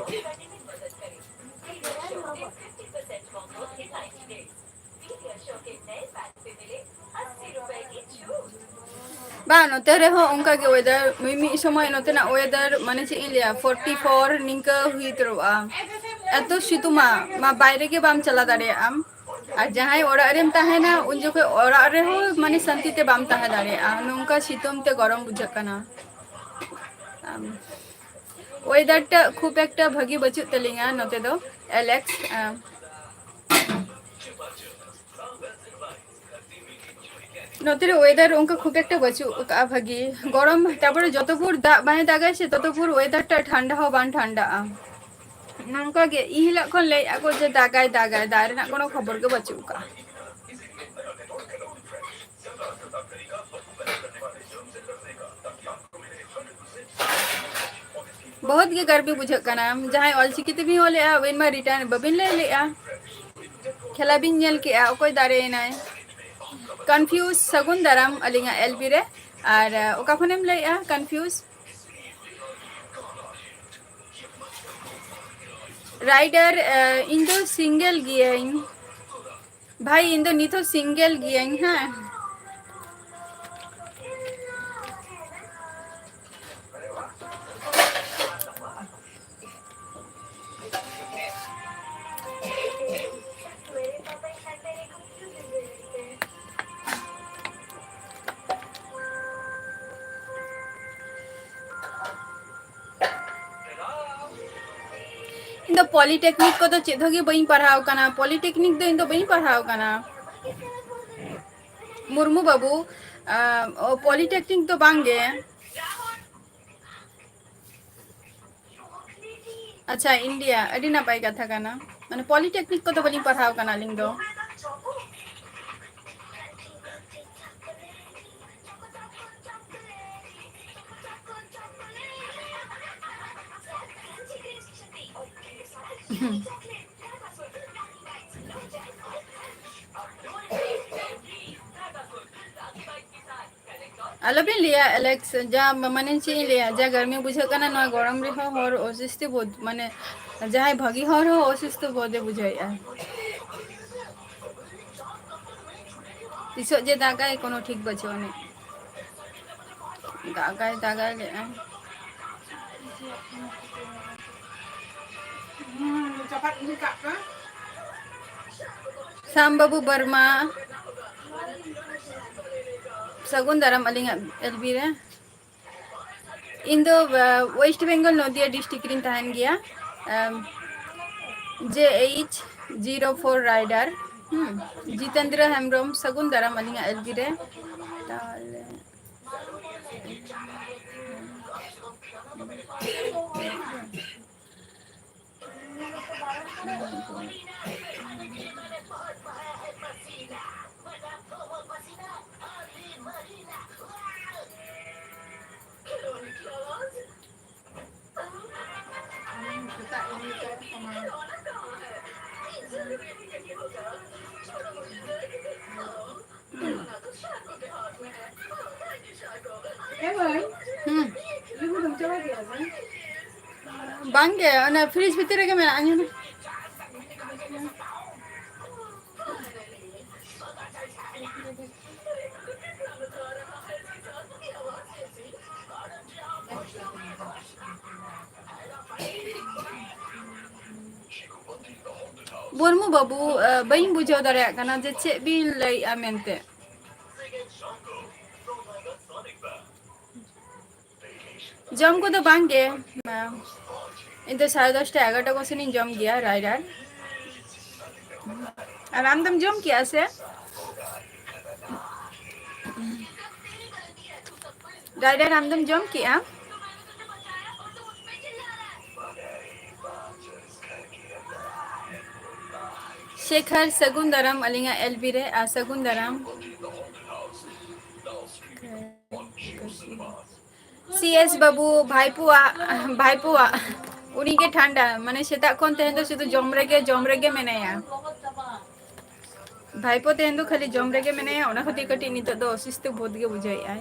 बा नोते रे हो उनका के वेदर मिमी समय नोते ना वेदर माने चे इलिया 44 निंका हुई तरोआ एतो सितुमा मा बाहरे के बाम चला दारे आम আর যাহাই ওরা রেম তাহে না উন জোকে ওরা রে হো মানে শান্তিতে বাম তাহে দাঁড়ে নৌকা শীতমতে গরম বুঝাক কানা ওয়েদারটা খুব একটা ভাগি বাচুত তালিঙা নতে দো এলেক্স নতের ওয়েদার উনকা খুব একটা বাচু ভাগি গরম তারপরে যতপুর মানে দাগাইছে ততপুর ওয়েদারটা ঠান্ডা হও বান ঠান্ডা নৌকা গে ইহিলা খন লাই আগো যে দাগাই দাগাই দাঁড়ে না কোনো খবর গে বাচু কা बहुत के गर्मी बुझक कना जहां ऑलचिकिते भी होले आ वेन मा रिटर्न बबिन ले ले आ खेला बिन नेल के आ कोई दारे नाय कंफ्यूज सगुन दाराम अलिंगा एलबी रे और ओका खनेम ले आ कंफ्यूज राइडर इंदो सिंगल गियिंग भाई इंदो निथो सिंगल गियिंग हां इन पॉलिटेक्निक को तो चेदोगी बई पढ़ाव कना पॉलिटेक्निक दो इन बई पढ़ाव कना मुर्मू बाबू पॉलिटेक्निक तो बांगे अच्छा इंडिया अडी नपाई कथा कना माने पॉलिटेक्निक को तो बई पढ़ाव कना लिंग दो अलबिन लिया एलेक्स जा माने ची लिया जा गर्मी बुझे कना न गरम रे हो और ओसिस्ते बहुत माने जाय भगी हर हो ओसिस्ते बोदे बुझाइया तिसो जे दागाय कोनो ठीक बचो ने दागाय ले शाम बाबू वर्मा सगुन दाराम अलिंगा एलबी रे इन दो वेस्ट बेंगल नदिया डिस्ट्रिक्ट रिन तहन गया JH04 राइडर जितेंद्र हेम्ब्रोम सगुन दाराम अलिंगा एलबी रे ताले बांगे ना फ्रिज भीतर के मैं आने बोरमु बाबू बई बुझाव दारे कना जे चे बी लई आमेंते जम को तो बांगे इन तो 10:30 11टा को से नहीं जम गया राइडर आराम दम जम किया से राइडर आमदम जम किया शेखर सगुन दाराम अलिंगा एलबी रे आ सगुन दाराम सीएस बाबू भाईपुआ उनी के ठंडा माने सेता खन तेहन दो शुधु जम रेगे मेनाया भाईपो तेहन दो खाली जम रेगे मेनाया ओना खति कटी नितो दो असिस्त बहुत गे बुझाई आय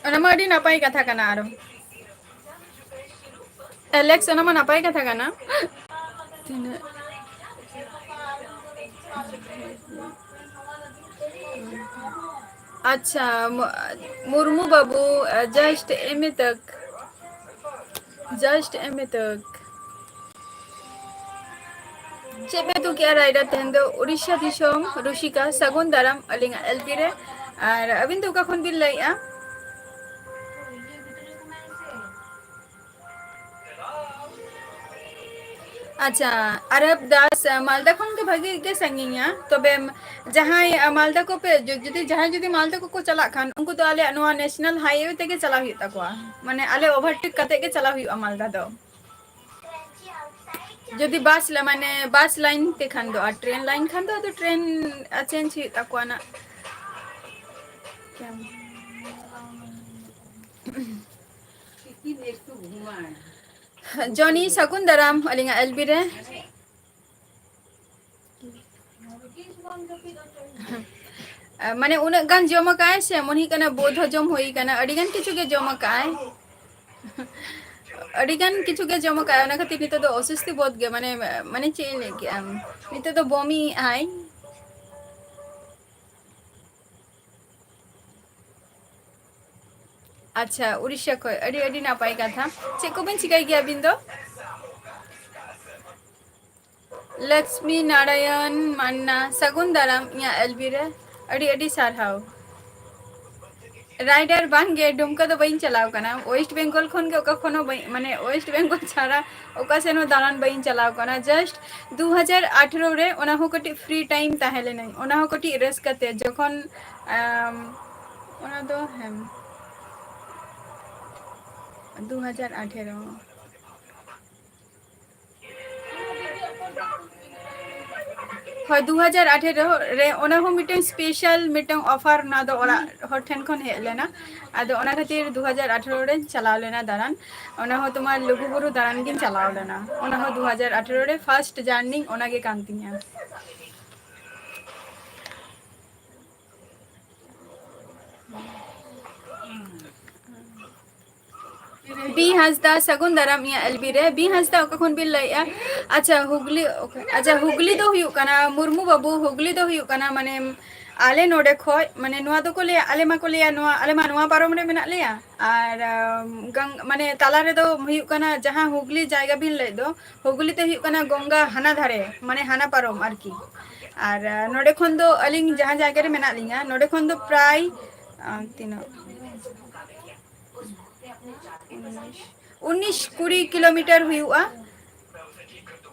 ओना मा अडी नापाई कथा कना आरो एलेक्स ओना मा नापाई कथा कना तिना अच्छा मुर्मू बाबू जस्ट एम तक चेबे तू क्या राइडर तेहन दो उड़ीसा दिसोम रुशिका सगुन दाराम अलिंगा एलपी रे और अबिन तो का खन बिल लइया अच्छा अरब दास मालदा खन के भागी के संगिया तबे जहां मालदा को पे जुदी मालदा को चला खान उनको तो आले नोआ नेशनल हाईवे ते के चला हुई तकवा माने आले ओवरटेक कते के चला हुई मालदा दो जदि बस माने बस लाइन ते खान दो ट्रेन लाइन खान दो तो ट्रेन चेंज हुई तकवा ना जॉनी सकुन दाराम अलिंगा एलबी रे माने उन गान जम काय से मन ही कना बोध जम होई कना अडिगन किछु के जम काय अडिगन किछु के जम काय ना खति नितो दो असुस्ति बोध गे माने माने चे ले के नितो दो बमी आय अच्छा उड़ीसा को अडी अडी नापाई कथा चे को बन चिकाई गया बिंदो लक्ष्मी नारायण मान्ना सगुन दाराम या एलबी रे अडी अडी सारहाव राइडर बांगे डुमका तो बइन चलाव कना वेस्ट बंगाल खन के ओका खनो माने वेस्ट बंगाल छाड़ा ओका सेनो दालान बइन चलाव कना जस्ट 2018 रे ओना हो कटी फ्री टाइम ताहेले नै ओना हो कटी रेस कते जखन ओना दो हम 2018 হয় 2018 रे ओना हो मिटन स्पेशल मिटन ऑफर ना दो ओरा होठन खन हे लेना आदो ओना खातिर 2018 रे चलाव लेना दारान ओना हो तुम्हार लुगुबुरु दारान गिन चलाव लेना ओना हो 2018 रे फर्स्ट जर्नी ओना गे कांतिया बी हंसदा सगुन दाराम या एलबी रे बी हंसदा ओका खन बिल लइया अच्छा हुगली दो हुयु कना मुर्मू बाबू हुगली दो हुयु कना माने आले नोडे खय माने नुआ दो को ले आले मा को ले नुआ आले मा नुआ पारम रे मेना लेया और गंग माने ताला रे दो हुयु कना जहां हुगली जायगा बिल ले दो हुगली ते हुयु कना गंगा हाना धारे माने हाना पारम आरकी और नोडे खन दो अलिंग जहां जायगा रे मेना लिया नोडे खन दो प्राय तीनो 19-20 किलोमीटर हुआ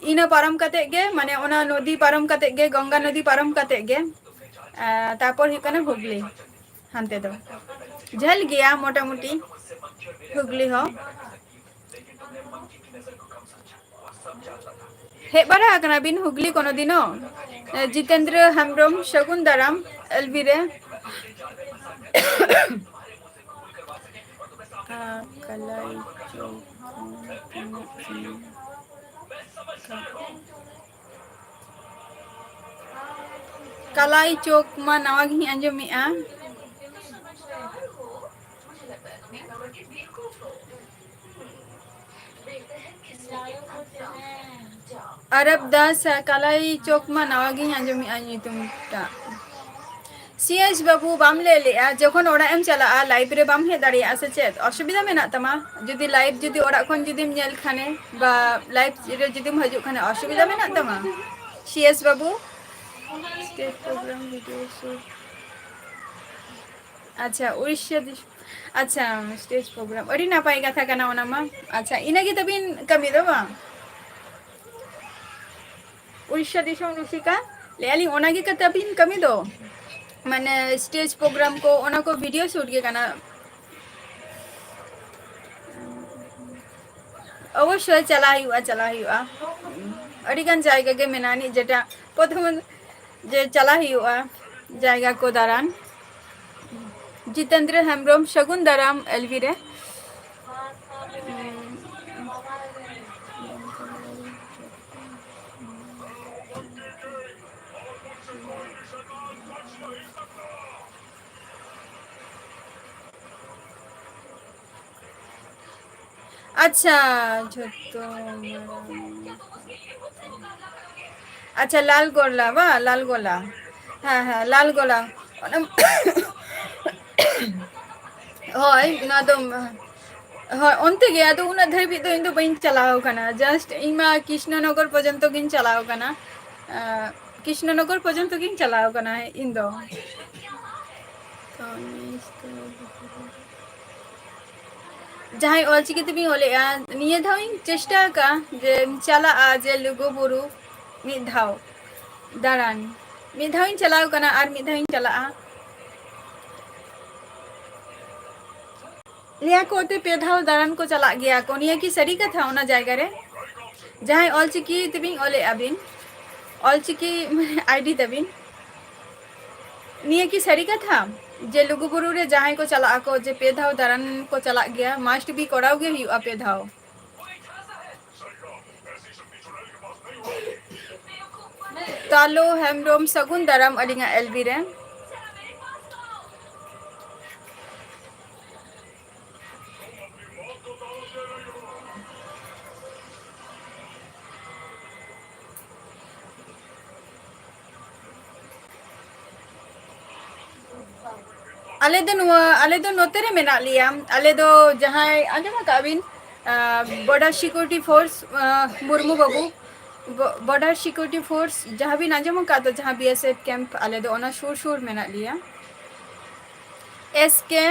इना पारम कते गे माने ओना नदी पारम कते गे गंगा नदी पारम कते गे तापर हुई कना हुगली हानते दो झल गया मोटा मोटी हुगली हो हे बारा कना बिन हुगली कोनो दिनो जितेंद्र हेम्ब्रम शगुन दाराम एलबी रे कलाई चौक मा नवा गी अंजमिया अरब दास कलाई चौक मा नवा गी अंजमिया तुमटा सीएस बाबू बाम ले लिया जखन ओड़ा एम चला लाइव रे बाम हे दाड़िया से चेत असुविधा मेना तमा जुदी लाइव जुदी ओड़ा खन जुदीम नेल खाने बा लाइव रे जुदीम हजु खाने असुविधा मेना तमा सीएस बाबू स्टेज प्रोग्राम वीडियो शूट अच्छा उड़ीसा अच्छा स्टेज प्रोग्राम अड़ी ना पाई कथा कना ओना मा अच्छा इना गे तबिन कमी दो बा उड़ीसा दिशों रुसिका ले आली ओना गे तबिन कमी दो माने स्टेज प्रोग्राम को ओना को वीडियो शूट गे काना अवश्य चला हुआ अड़ी गान जायगा गे मेनानी जेटा प्रथम जे चला हुआ जायगा को दारान जितेंद्र हेम्ब्रम शगुन दाराम एलवी रे अच्छा झुतो अच्छा लाल गोला बा लाल गोला हाँ हाँ लाल गोला होय ना तो हाँ उनते गया तो उन धरबी तो इन तो बइन चलाओ कना जस्ट इमा कृष्णनगर पर्यंत गिन चलाओ कना कृष्णनगर पर्यंत गिन चलाओ कना इन दो जहाँ ऑलचिकी तबी ओलेआ निये धाविंग चेष्टा का जे चला जे लुगु बुरु मिद धाव दारान मिद धाविंग चलाओ कना आर मिद धाविंग चला लिया कोते पे धाव दारान को चला गया को निया की सरी का था ओना जायगा रे जहाँ ऑलचिकी तबी ओले अबिन ऑलचिकी आईडी तबिन निया की सरी का था जे लुगु बुरु रे जहाँ को चला को जे पे धाव दारान को चला गया मास्ट भी कोड़ाव गे हुआ पे धाव तालो हेम्ब्रम सगुन दाराम अलिंगा एलबी रे आले दो नोते रे मेना लिया आले दो जहाँ आजमा काबिन बॉर्डर सिक्योरिटी फोर्स मुर्मू बाबू बॉर्डर सिक्योरिटी फोर्स जहाँ भी नाजम का तो जहाँ बीएसएफ कैंप आले दो ओना सुर सुर मेना लिया एस के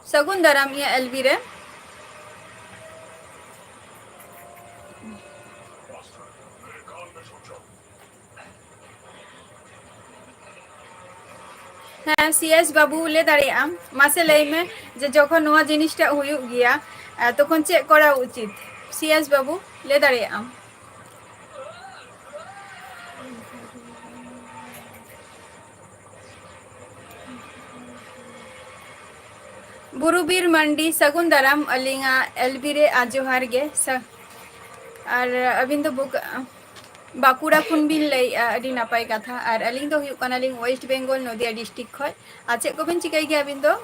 सगुन दाराम या एलबी रे हाँ सीएस बाबू ले दाड़िया मासे लई में जे जखन नोआ जिनिसटा हुयुग गिया तखन चे करा उचित सीएस बाबू ले दाड़िया बुरुबीर मंडी सगुन दाराम अलिंगा एलबी रे आजोहार गे और अबिन तो बुक बाकुड़ा खुन बिन लई अडी नापाय कथा और अलिंग तो हुयुग काना लिंग वेस्ट बेंगल नदिया डिस्ट्रिक्ट खय आ चेक को बिन चिकाई गे अबिन तो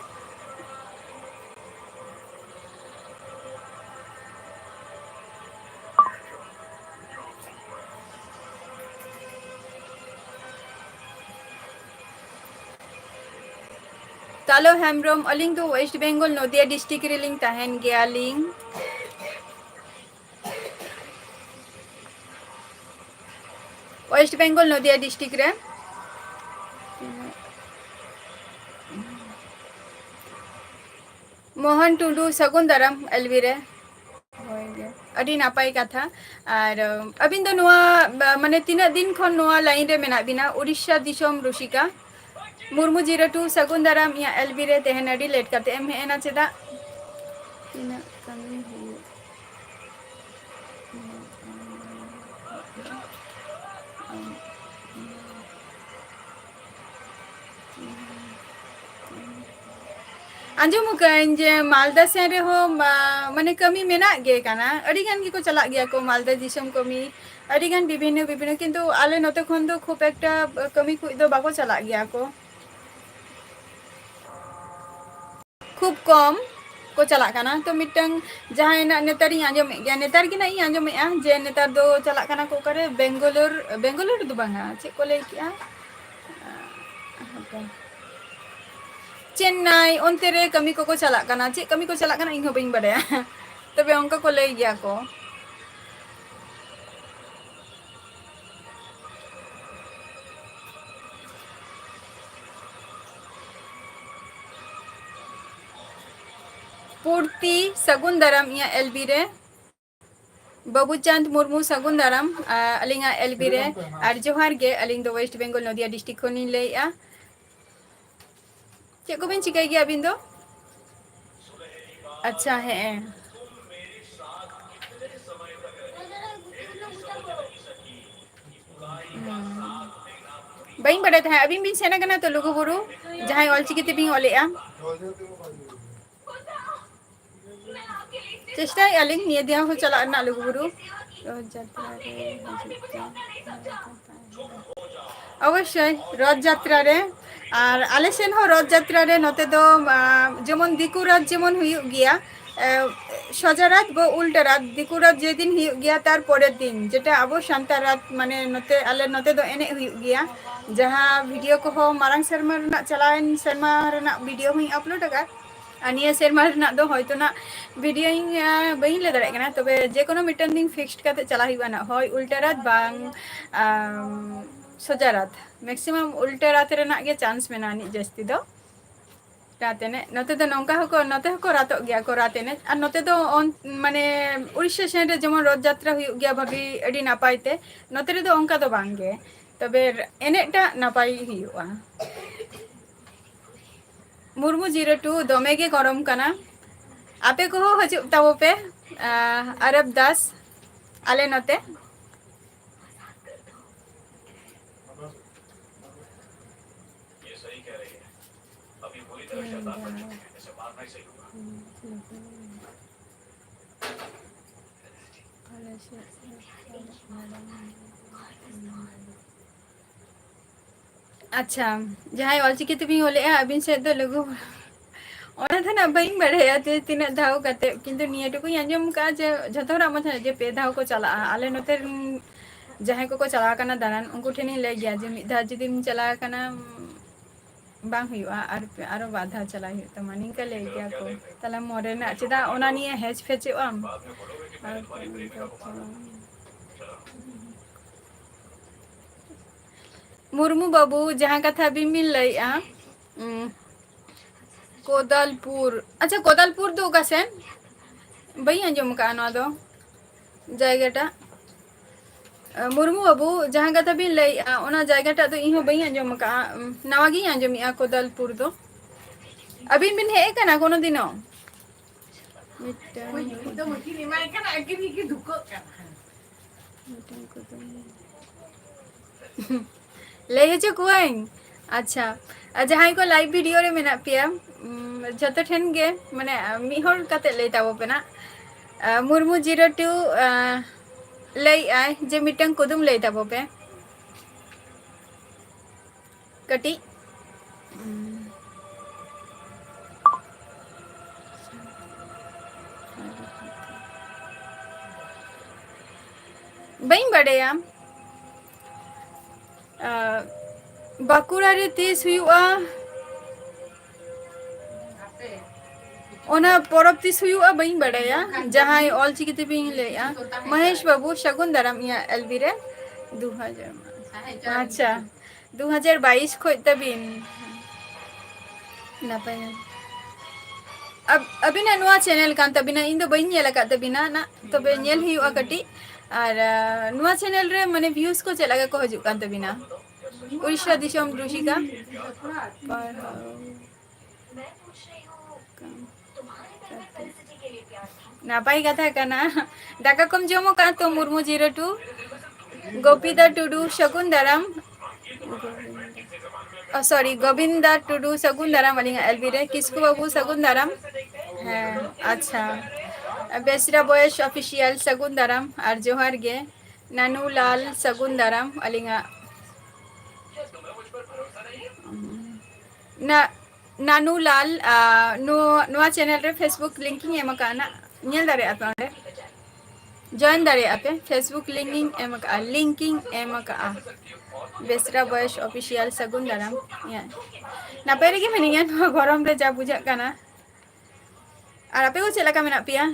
तालो हेम्ब्रम अलिंग तो वेस्ट बेंगल नदिया डिस्ट्रिक्ट रे लिंग तहन गया लिंग वेस्ट बेंगल नदिया डिस्ट्रिक्ट रे मोहन टुडू सगुन दाराम एलबी रे अडी नापाय कथा और अबिन तो नोआ माने तीना दिन खन नोआ लाइन रे मेना बिना उड़ीसा दिसोम रुशिका मुर्मू 02 सगुन दाराम या एलबी रे तेहन अडी लेट काते एम हेना चेदा तीना कमी हुई आंजम जे मालदा सेन रे हो माने कमी मेना गे काना अडी गान की को चला गया को मालदा दिसम कमी अडी गान विभिन्न विभिन्न किंतु आले नते खन दो खूब एकटा कमी कुछ दो बाको चला गया को खूब कम को चला काना तो मिटंग जहां ना नेतार ही आंजम गया नेतार की नहीं आंजम जे नेतार दो चला काना को करे बेंगलोर दो बांगा चे को ले किया चेन्नई उनते रे कमी को चला काना चे कमी को चला काना इहो बिन बड़े तबे उनका को ले गया को पूर्ति सगुन दाराम या एलबी रे बाबू चांद मुर्मू सगुन दाराम अलिंगा एलबी रे और जोहार गे अलिंग दो वेस्ट बेंगल नदिया डिस्ट्रिक्ट खन लैया चे को बिन चिकाई गया अबिन दो अच्छा है बई बड़े था अबिन बिन सेना कना तो लुगु बुरु जहां ऑलचिकी ते बिन ऑलेया चेष्टा अलिंग निये दिया हो चला ना लुगु बुरु अवश्य रथ यात्रा रे और आले सेन हो रथ यात्रा रे नते दो जेमन दिकु रात जेमन हुयु गया सजा रात बो उल्टा रात दिकु रात जे दिन हुयु गया तार परेर दिन जेटा अब शांतार रात माने नते आले नते दो एने हुयु गया जहां वीडियो को हो मारंग शर्मा रना चलाएन शर्मा रना वीडियो हुई अपलोड का अनिया शर्मा रना दो होयतो ना वीडियो बई ले दाड़े कना तबे जे कोनो मिटन दिन फिक्स्ड काते चला हुआ ना होय उल्टा रात बांग सजा रात मैक्सिमम उल्टा रात रना गे चांस मेना नि जस्ती दो रातेने नते दो नौका हको नते हको रातो गया को रातेने और नते दो माने उड़ीसा सेन रे जेमन रथ यात्रा हुयु गया भाभी अडी नापायते नते रे दो ओंका दो बांगे तबे एनेटा नापाय हुयुआ मुर्मू 02 दोमे गे गरम कना आपे को हजु ताबो पे अरब दास आले नते अच्छा जहां ऑलचिकी ते भी होले अबिन से दो लघु ओना था ना बई बड़े ते तीन धाव कते किंतु निये टुकु अंजम का जे जतो राम था जे पे धाव को चला आले नते जहां को चला कना दानान उनको ठेनी ले गया जे मिधा जदिम चला कना बांग हुआ आरो बाधा चला हुई तो मानी का ले गया को तला मोरे ना चदा ओना निये हेज फेचे आम मुर्मू बाबू जहां कथा बिमिल लैया कोदालपुर अच्छा कोदालपुर दो कासेन बई अंजम का ना दो जायगाटा मुर्मू बाबू जहां कथा बिन लैया ओना जायगाटा तो इहो बई अंजम का नवागी अंजमिया कोदालपुर दो अबिन बिन हे कना कोनो दिनो ले हेचो कुआइन अच्छा जहां को लाइव वीडियो रे मेना पिया जतो ठेन गे माने मिहोर काते ले ताबो पेना मुर्मू 02 लई आय जे मिटंग कुदुम ले ताबो पे कटी बई बड़ेया बाकुड़ा रे तीस हुआ ओना परब तीस हुआ बई बड़ाया जहां ऑलचिकी ते बिन लेया महेश बाबू शगुन दाराम या एलबी रे 2000 अच्छा 2022 खोज तबिन नापाय अब अभी ना नुआ चैनल कान तबिना इन दो बई नेला का तबिना ना तबे नेल हुआ कटी और नुआ चैनल रे माने व्यूज को चला को हजु कान तबिना उड़ीसा दिशम रुशिका नापाई कथा कना दाका कम जमो का तो मुर्मू 02 गोपीदा टुडू शकुन दाराम सॉरी गोविंदा टुडू शकुन दाराम वालिंगा एलबी रे किसको बाबू शकुन दाराम है अच्छा बेसरा बॉयस ऑफिशियल शकुन दाराम और जोहार गे नानू लाल शकुन दाराम वालिंगा ना नानू लाल नुआ चैनल रे फेसबुक लिंकिंग एम काना नेल दारे आपे ओंडे जॉइन दारे आपे फेसबुक लिंकिंग एम का बेसरा बॉयस ऑफिशियल सगुन दाराम या नापे रे मिनिया गरम रे जा बुझा काना और आपे को चला का मेना पिया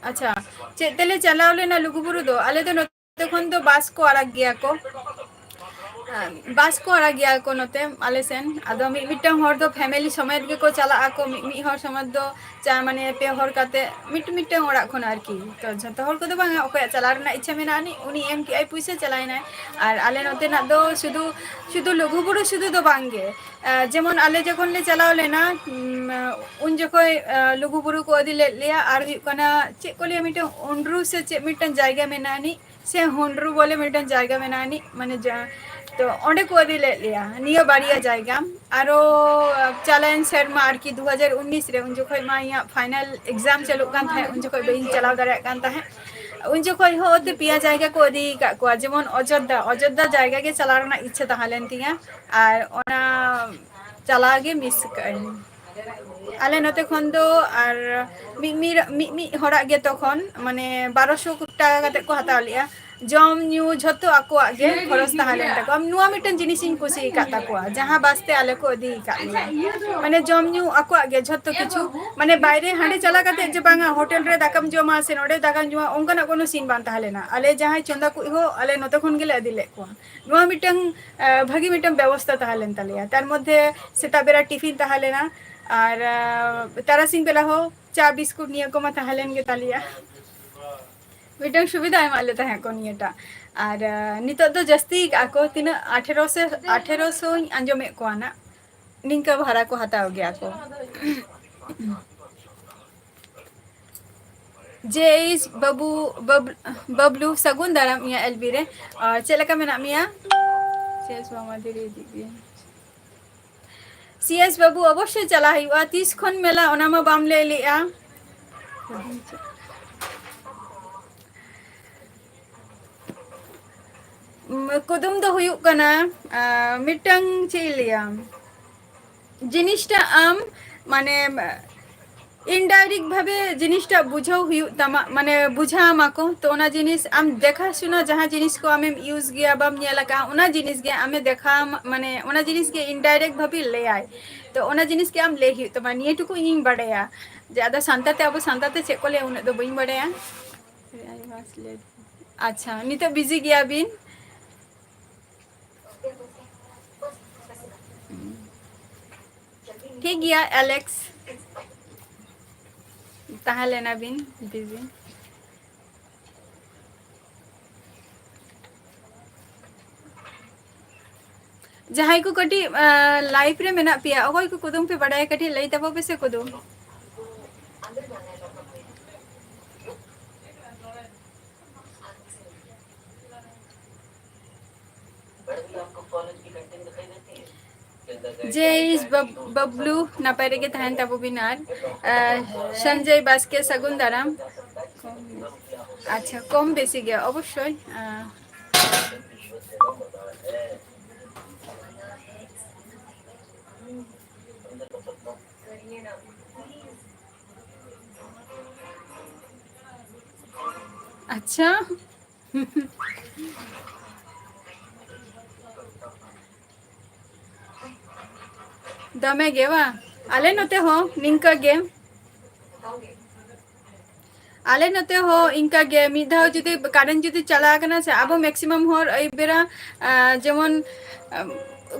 अच्छा चेतेले चलाव लेना लुगुबुरु दो आले दो तखन तो बास को आराग गया को बास को आड़ा गया को नोते आले सेन आदो मिटम हर दो फैमिली समेत के को चला आको मी हर समाज दो चा माने पे हर काते मिटम ओड़ा खन आरकी तो जतो हर को दो बांगा ओको चला रना इच्छा मेनानी उनी एम की आई पैसा चलाय ना और आले नोते ना दो शुधु शुधु लघु बुरु शुधु दो बांगे जेमन आले जखन ले चलाव लेना उन जखय लघु बुरु को अदि ले लिया और कना चे को लिया मिटम ओंड्रू से चे मिटम जायगा मेनानी से होंड्रू बोले मिटम जायगा मेनानी माने तो ओंडे को अदि ले लिया निया बाड़िया जायगा आरो चैलेंज शर्मा आर की 2019 रे उन जखय मा या फाइनल एग्जाम चलुक कान था उन जखय बेइन चलाव दारे कान था उन जखय हो ते पिया जायगा को अदि का को जेमन अयोध्या जायगा के चला रना इच्छा ताहलेन तिया और ओना चला गे मिस काइन आले नते खन दो और मी हरा गे तखन माने 1200 टाका कते को हताव लिया जम न्यू झतो आकोआ गे खरच ताहलेन तको हम नुआ मिटन जिनिसिन कुसी का ताकोआ जहां बास्ते आले को दी का माने जम न्यू आकोआ गे झतो किछु माने बाहरे हांडे चला काते जे बांगा होटल रे दाकम जमा से नोडे दाकम जमा ओंकना कोनो सीन बान ताहलेना आले जहां चंदा को हो आले नते खन गेले दिले को नुआ मिटन भागी मिटन व्यवस्था ताहलेन तालिया तार मध्ये सेता बेरा टिफिन ताहलेना और तारासिंग बेला हो चा बिस्कुट निया को मा ताहलेन गे तालिया मिटन सुविधा एम आले ताहे को नियटा और नितो दो जस्ती आको तीन 1800 आंजमे को ना निंका भाड़ा को हताव गया को जेस बबलू सगुन दाराम या एलबी रे और चलका मेना मिया सेस मामा दिरी दिबी सीएस बाबू अवश्य चला हुआ 30 खन मेला ओना मा बाम ले लिया कुदुम दो हुयुक कना मिटंग चेलिया जिनिसटा आम माने इनडायरेक्ट भावे जिनिसटा बुझाव हुयुक तमा माने बुझा माको तो ओना जिनिस आम देखा सुना जहां जिनिस को आम यूज गया बाम नेला का ओना जिनिस गे आमे देखा माने ओना जिनिस गे इनडायरेक्ट भावे ले आय तो ओना जिनिस के आम ले हुयुक तमा निये टुकु इन बड़ाया ज्यादा सांताते अब सांताते चेक को ले उन दो बई बड़ाया अच्छा नितो बिजी गया बिन ठीक गया एलेक्स ताहलेना बिन बिजी जहां को कटी लाइफ रे मेना पिया ओय को कुदुम पे बड़ाय कटी लई तबो पे से कुदुम जेस बबलू नापारे के थान तबो बिनार संजय बास्के सगुन दाराम अच्छा कम बेसी गया अवश्य अच्छा दमे गेवा आले नते हो निंका गे आले नते हो इनका गे मिधा जुदी कारण जुदी चला कना से अब मैक्सिमम होर आई बेरा जेमन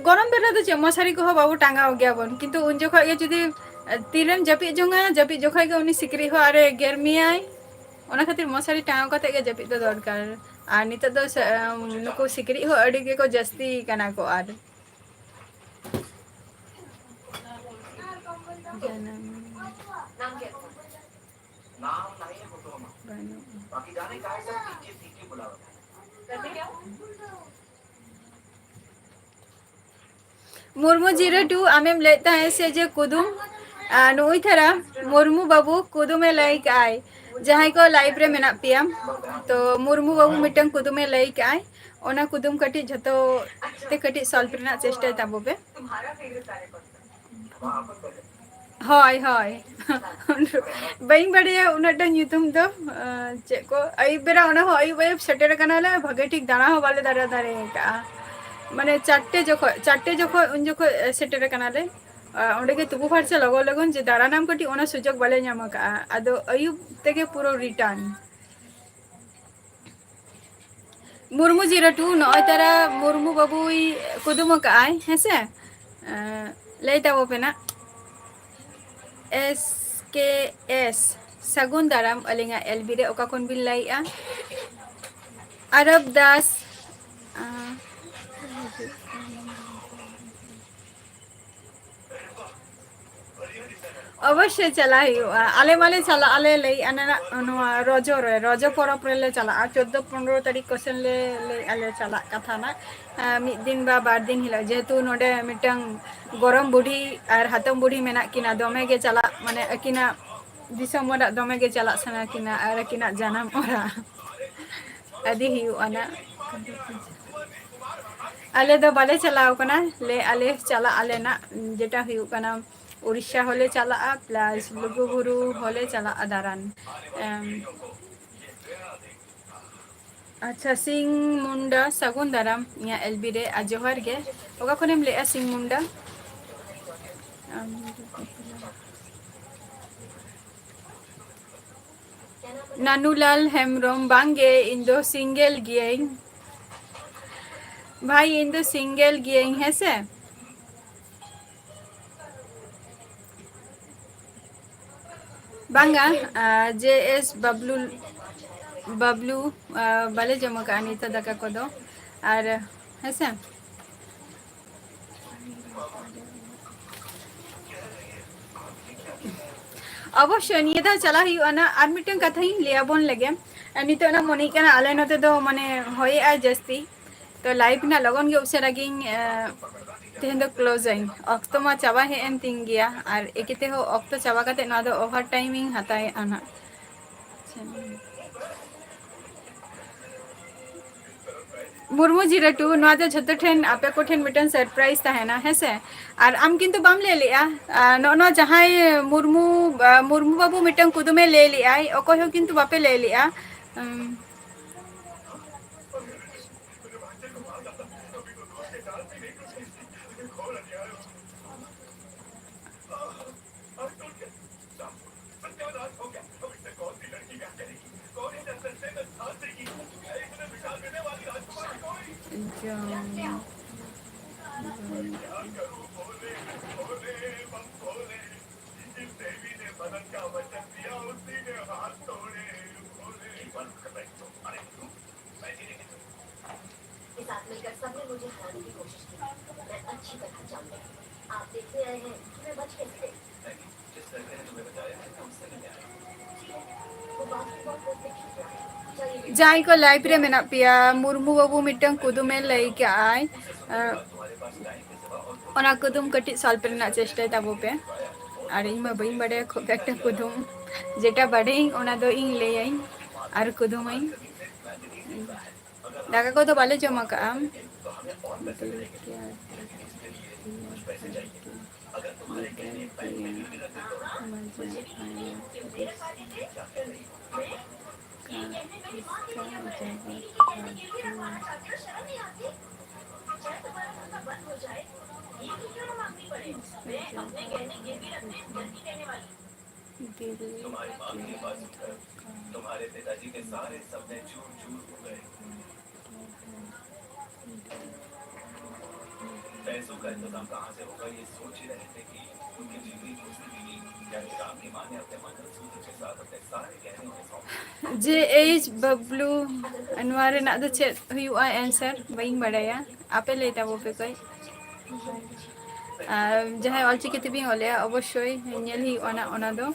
गरम बेरा तो चे मशारी को हो बाबू टांगा हो गया बन किंतु उन जखा ये जुदी तीरम जपि जोंगा जपि जखा के उनी सिकरी हो आरे गेरमियाय ओना खातिर मशारी टांगा कते गे जपि तो दरकार आ नित दो नुको सिकरी हो अडी के को जस्ती कना को आर मुर्मू 02 आमेम लेता है से जे कुदुम नुई थरा मुर्मू बाबू कुदुमे लाइक आय जहां को लाइव रे मेना पिया तो मुर्मू बाबू मिटन कुदुमे लाइक आय ओना कुदुम कटी जतो ते कटी सॉल्व करना चेष्टा ताबो बे हाय हाय बई बड़े उनटा न्यूतुम दो चे को आई बेरा ओना हो आई वे सेटर कनाले भगे ठीक दाना हो वाले दारा दारे का माने चारटे जखो उन जखो सेटर कनाले ओंडे के तुबु फारसे लगो लगन जे दारा नाम कटी ओना सुजोग बाले ᱧᱟᱢ का आदो अयुब तेगे पूरो रिटर्न मुर्मू 02 नय तारा मुर्मू बाबुई कुदुम काय हेसे लई ताबो पेना SKS सगुन दाराम अलिंगा एलबी रे ओका कोन बिन लाइआ अरब दास अवश्य चला आले माले चला आले लई अना रजो रे रजो परब रे चला 14-15 तारीख कोसेन ले आले चला कथा ना मिद दिन बा बार दिन हिला जेहेतु नोडे मिटंग गरम बुढ़ी और हातम बुढ़ी मेना किना दमे गे चला माने अकिना दिसम ओरा दमे गे चला सना किना और अकिना जानम ओरा अदी हिउ अना आले दो बाले चलाओ कना ले आले चला आले ना जेटा हिउ कना उड़ीसा होले चला प्लस लुगुबुरु होले चला दारान अच्छा सिंह मुंडा सगुन दाराम या एलबी रे जोहार गे ओका कोनेम ले सिंह मुंडा नानूलाल हेमरोम बांगे इंदो सिंगल गियई भाई इंदो सिंगल गियई है से बांगा JS बबलू बबलू बाले जमा का अनीता दाका को दो और है से अवश्य नियदा चला ही अना आर मिटन कथा ही लिया बोन लगे नितो ना मनी कना आले नते दो माने होय आ जस्ती तो लाइव ना लगन गे उसरा गिंग तेहन दो क्लोजिंग अक्तो मा चाबा हे एन तिंग गया और एकेते हो अक्तो चाबा कते ना दो ओवर टाइमिंग हताय आना मुर्मू 02 ना दो झतो ठेन आपे को ठेन मिटन सरप्राइज ताहेना हेसे और आम किंतु बाम ले लिया नो जहाय मुर्मू मुर्मू बाबू मिटन कुदुमे ले लिया ओको हो किंतु बापे ले लिया साथ मिलकर सबने मुझे हराने की कोशिश की मैं अच्छी तरह जानती हूँ आप देखते आए हैं कि मैं बच कैसे गई जिस लड़के ने तुम्हें बताया है उससे नहीं आया वो बास्केटबॉल कोर्ट में खेल रहा है जाई को लाइव रे मेना पिया मुर्मू बाबू मिटंग कुदुमे लई के आय ओना कुदुम कटि सॉल्व करना चेष्टा ताबो पे और इन में बइन बड़े खूब एक कुदुम जेटा बड़े ओना दो इन ले आई और कुदुम आई दाका को तो बाले जमा का तुम्हारे पिताजी के सारे सपने चूर चूर हो गए पैसों का इंतजाम कहाँ से होगा ये सोच ही रहे थे कि उनकी जिंदगी दूसरी बीवी यानी राम की मां ने अपने मंगलसूत्र के साथ अपने सारे गहने JH बबलू अनवार ना दो चेक हुआ आंसर बइन बड़ाया आपे लेता वो पे कोई जहाँ अलचिकी तेबी होले अवश्य नेल ही ओना दो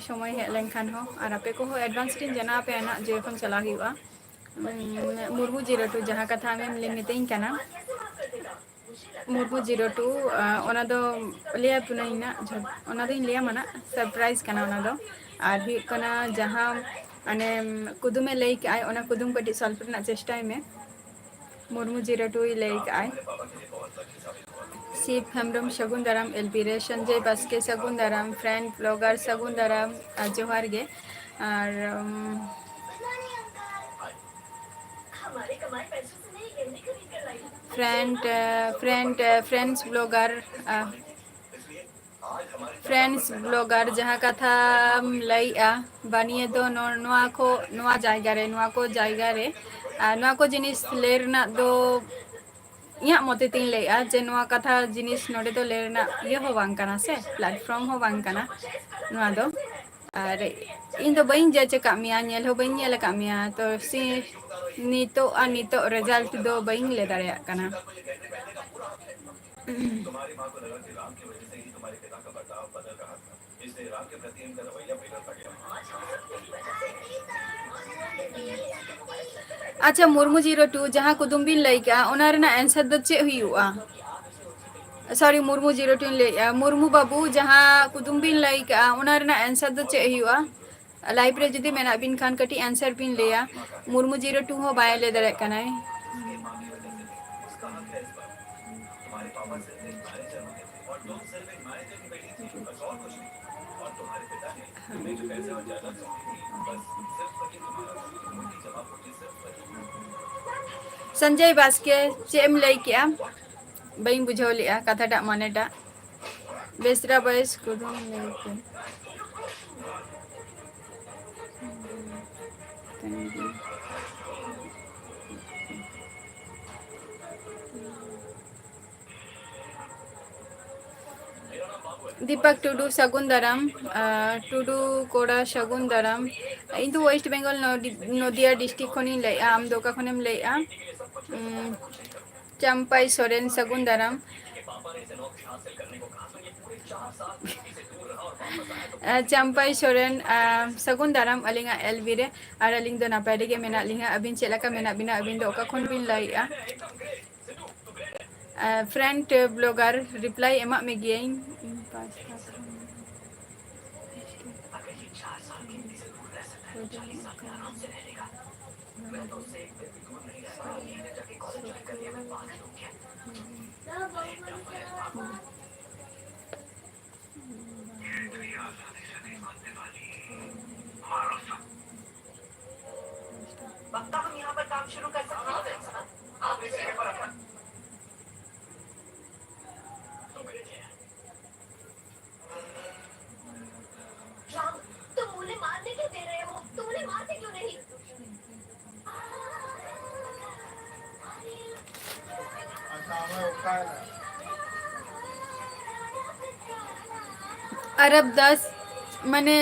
समय हे लेनखान हो और आपे को हो एडवांस टीम जना पे ना जे एखन चला हुआ मुर्मू 02 जहाँ कथा में लिमिटिंग कना मुर्मू 02 ओना दो लिया पुनैना ओना दो लिया मना सरप्राइज कना ओना दो और ही कना जहाँ अने कुदुमे लई के आय ओना कुदुम कटी सॉल्व करना चेष्टा में मुर्मू 02 लई के आय शिव हेम्ब्रम शगुन दाराम एलबी रे संजय बास्के शगुन दाराम फ्रेंड ब्लॉगर शगुन दाराम जोहार गे और फ्रेंड्स ब्लॉगर फ्रेंड्स ब्लॉगर जहाँ कथा लैया बानिए दो नोआ को नोआ जायगा रे नोआ को जायगा रे नोआ को जिनिस ले रना दो इया मते तीन लैया जे नोआ कथा जिनिस नोडे दो ले रना ये हो बांग कना से प्लेटफॉर्म हो बांग कना नोआ दो और इन दो बइन जज कामिया नेल हो बइन नेल कामिया तो सी नितो रिजल्ट दो बइन ले दाड़े कना तुम्हारी मां को लगा कि राम की वजह से ही तुम्हारे पिता का बर्ताव बदल रहा था इसलिए राम के प्रति इनका रवैया बिगड़ता गया अच्छा मुर्मू 02 जहाँ कुदुम्बिन लैका ओना रेना आंसर दो चे हुआ सॉरी मुर्मू 02 ले मुर्मू बाबू जहाँ कुदुम्बिन लैका ओना रेना आंसर दो चे हुआ लाइव रे जुदी मेना बिन खान कटी आंसर बिन लेया मुर्मू 02 हो बाय ले दरे कनाय तुम्हारे पापा सिर्फ एक मैनेजर होते थे और तुम सिर्फ एक मैनेजर की बेटी थी बस और कुछ नहीं और तुम्हारे पिता ने तुम्हें जो पैसे और जायदाद सौंपी थी बस सिर्फ वही तुम्हारा था उनकी जवाबदेही सिर्फ वही संजय बास्के चेम लई किया बई बुझाव लिया कथाटा मानेटा बेसरा बयस कुदुम लई के दीपक टुडू सगुन दाराम टुडू कोड़ा सगुन दाराम इन तो वेस्ट बेंगल नदिया डिस्ट्रिक्ट खनी ले आम दोका खनेम ले चंपाई सोरेन सगुन दाराम चंपाई सोरेन सगुन दाराम अलिंगा एलवीरे और अलिंग दो नापाय रेगे मेना लिंगा अबिन चेलाका मेना बिना अबिन दो का खन बिन लाइया फ्रेंड ब्लॉगर रिप्लाई एमा में गेइन हम यहाँ पर काम शुरू कर सकते हैं आप इस जगह पर अपना तुम उन्हें मारने क्यों दे रहे हो तुम उन्हें मारते क्यों नहीं अरब 10 मने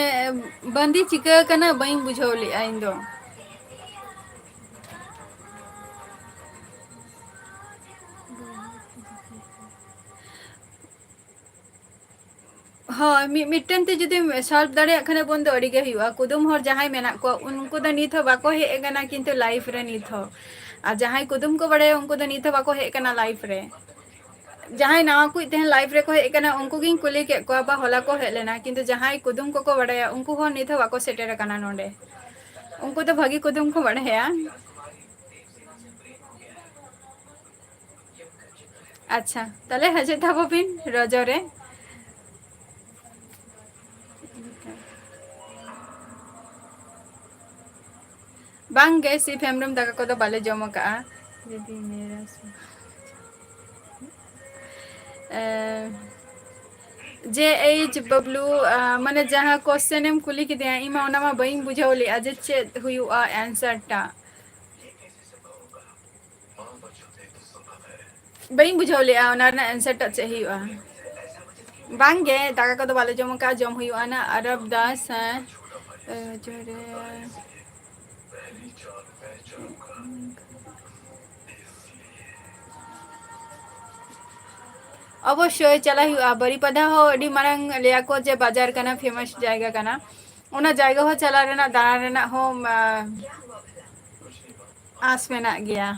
बंदी चिका कना बई बुझौली आइन दो हाँ मिट्टन ते जुदी सॉल्व दाड़े खाने बन दो अड़ी गे हुआ कुदुम हर जहां मेना को उनको द नीथ बाको हे गना किंतु लाइफ रे नीथ आ जहां कुदुम को बड़े उनको द नीथ बाको हे गना लाइफ रे जहां नवा को तेन लाइफ रे को हे गना उनको गिन कुली के को बा होला को हे लेना किंतु जहां कुदुम को बड़े उनको हो नीथ बाको सेटेर कना नोंडे उनको तो भागी कुदुम को बड़े है अच्छा तले हजे था बिन रजरे बांग गे सी फेमरम दाका को तो बाले जमा का दीदी मेरा जे एच बबलू माने जहाँ क्वेश्चन एम कुली के दिया इमा ओना मा बई बुझावली आज चेत हुआ आंसर टा बई बुझावली ओना ना आंसर टा चे हुआ बांगे दाका को तो बाले जमा का जम हुआ ना अरब 10 जोरे अवश्य चला हुआ बरीपदा हो अडी मारंग लिया को जे बाजार कना फेमस जायगा कना ओना जायगा हो चला रेना दाना रेना हो आस मेना गया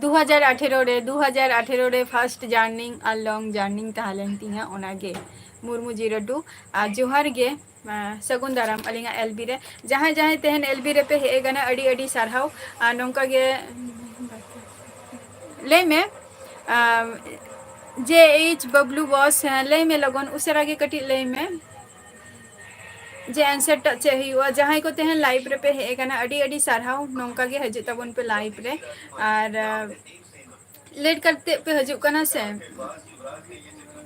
2018 रे फर्स्ट जार्निंग और लॉन्ग जार्निंग तहलेन तिहा ओनागे मुर्मू 02 जोहार गे सगुन दाराम अलिंगा एलबी रे जहां जहां तेहन एलबी रे पे हे गना अड़ी अड़ी सारहाव नोंका गे ले में जे एच बबलू बॉस ले में लगन उसरा गे कटी ले में जे आंसर टा चे हुआ जहां को तेहन लाइव रे पे हे कना अडी अडी सारहाव नोंका गे हजू तबन पे लाइव रे और लेट करते पे हजू कना से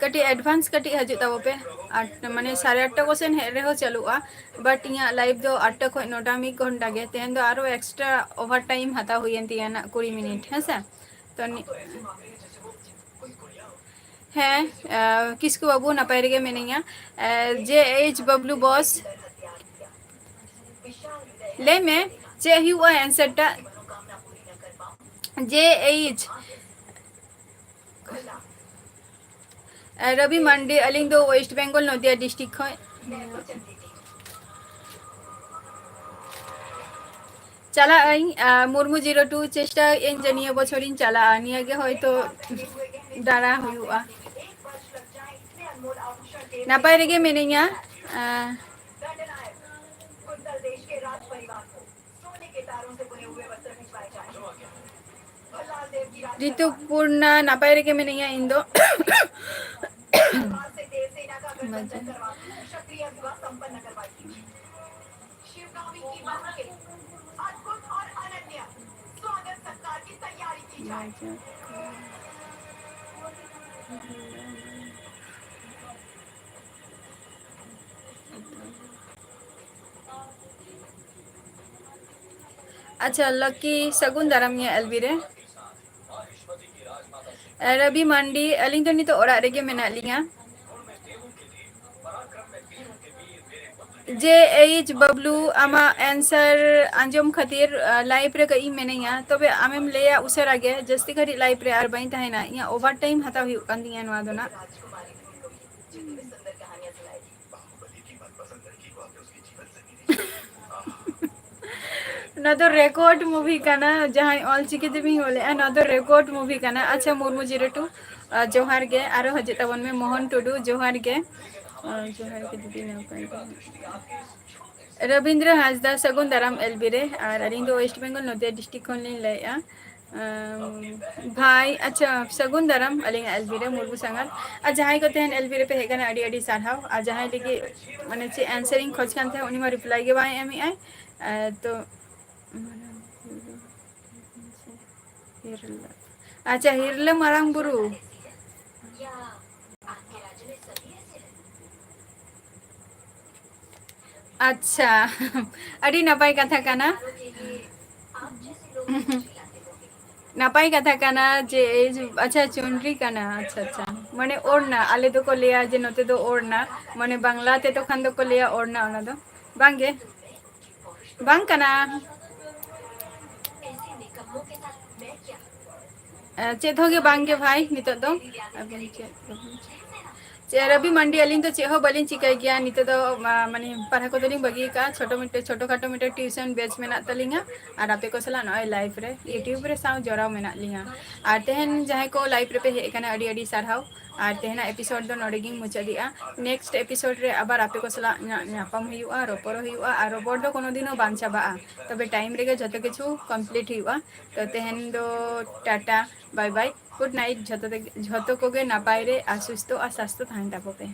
कटी एडवांस कटी हजू तब पे आठ माने 8:30 को सेन हे रहो चलुआ बट इया लाइव दो 8 खो 9 मिड घंटा गे तेहन दो आरो एक्स्ट्रा ओवर टाइम हता हुयन तिया ना 20 मिनट है से तो हैं किसको बाबू नपाय रे मिनिया जे एच बबलू बॉस ले में चे हुआ आंसर टा जे एच रवि मंडी अलिंग दो वेस्ट बंगाल नदिया डिस्ट्रिक्ट खो चला मुर्मू 02 चेष्टा इन जनिया बछरिन चला निया गे होयतो दारा हुआ नपाय रे मिनिया ऋतुपूर्णा नपाय रे मिनिया इन दो अच्छा लकी सगुन दारामिया एलबी रे रवि मंडी अलिंग तो नितो ओड़ा रेगे मेना लिया जे एच बबलू आमा आंसर आंजम खातिर लाइव रे कई मेनिया तबे आमेम लेया उसर आगे जस्ती घड़ी लाइव रे आर बाइन तहना या ओवर टाइम हता हुई कान दिया नवा दोना ना तो रिकॉर्ड मूवी काना जहां ऑल चिकी देबी होले ना तो रिकॉर्ड मूवी काना अच्छा मुर्मू 02 जोहार गे आरो हजे तबन में मोहन टुडू जोहार गे दीदी रविंद्र हांसदा सगुन दाराम एलबी रे और अलिंग दो वेस्ट बंगाल नदिया डिस्ट्रिक्ट खन लिन लैया भाई अच्छा सगुन दाराम अलिंग एलबी रे मुर्मू संगार आ जहां को तेहन एलबी रे पे हेगना अडी अडी सारहाव आ जहां लगी माने चे आंसरिंग खोज कान थे उनी मा रिप्लाई गे बाय एमी आई तो अच्छा हिरले मारांग बुरु अच्छा अडी नपाय कथा काना नपाय कथा काना जे अच्छा चुनरी काना अच्छा अच्छा माने ओढ़ना आले तो को लिया जे नते दो ओढ़ना माने बांग्ला ते तो खान दो को लिया ओढ़ना ओना दो बांगे बांग काना चेत होगे बांगे भाई नितो दो रवि मंडी अलिंग तो चेहो बलिन चिकाय गया नितो दो माने पढ़ा को दोलिंग बगी का छोटो खाटो मिटे ट्यूशन बैच मेना तलिंगा और आपे को सला नय लाइव रे यूट्यूब रे साउ जोराव मेना लिंगा और तेहन जहां को लाइव रे पे हे कना अडी अडी सारहाव और तेहना एपिसोड दो नोडेगिंग मुचादिया नेक्स्ट एपिसोड रे आबार आपे को सला नापाम हुआ रोपर हुआ और रोपर दो कोनो दिनो बांग चाबा तबे टाइम रेगे जतो किछु कंप्लीट हुआ तो तेहन दो tata bye bye good night झतो को गे नापाय रे आ सुस्थ और स्वास्थ्य थान तापे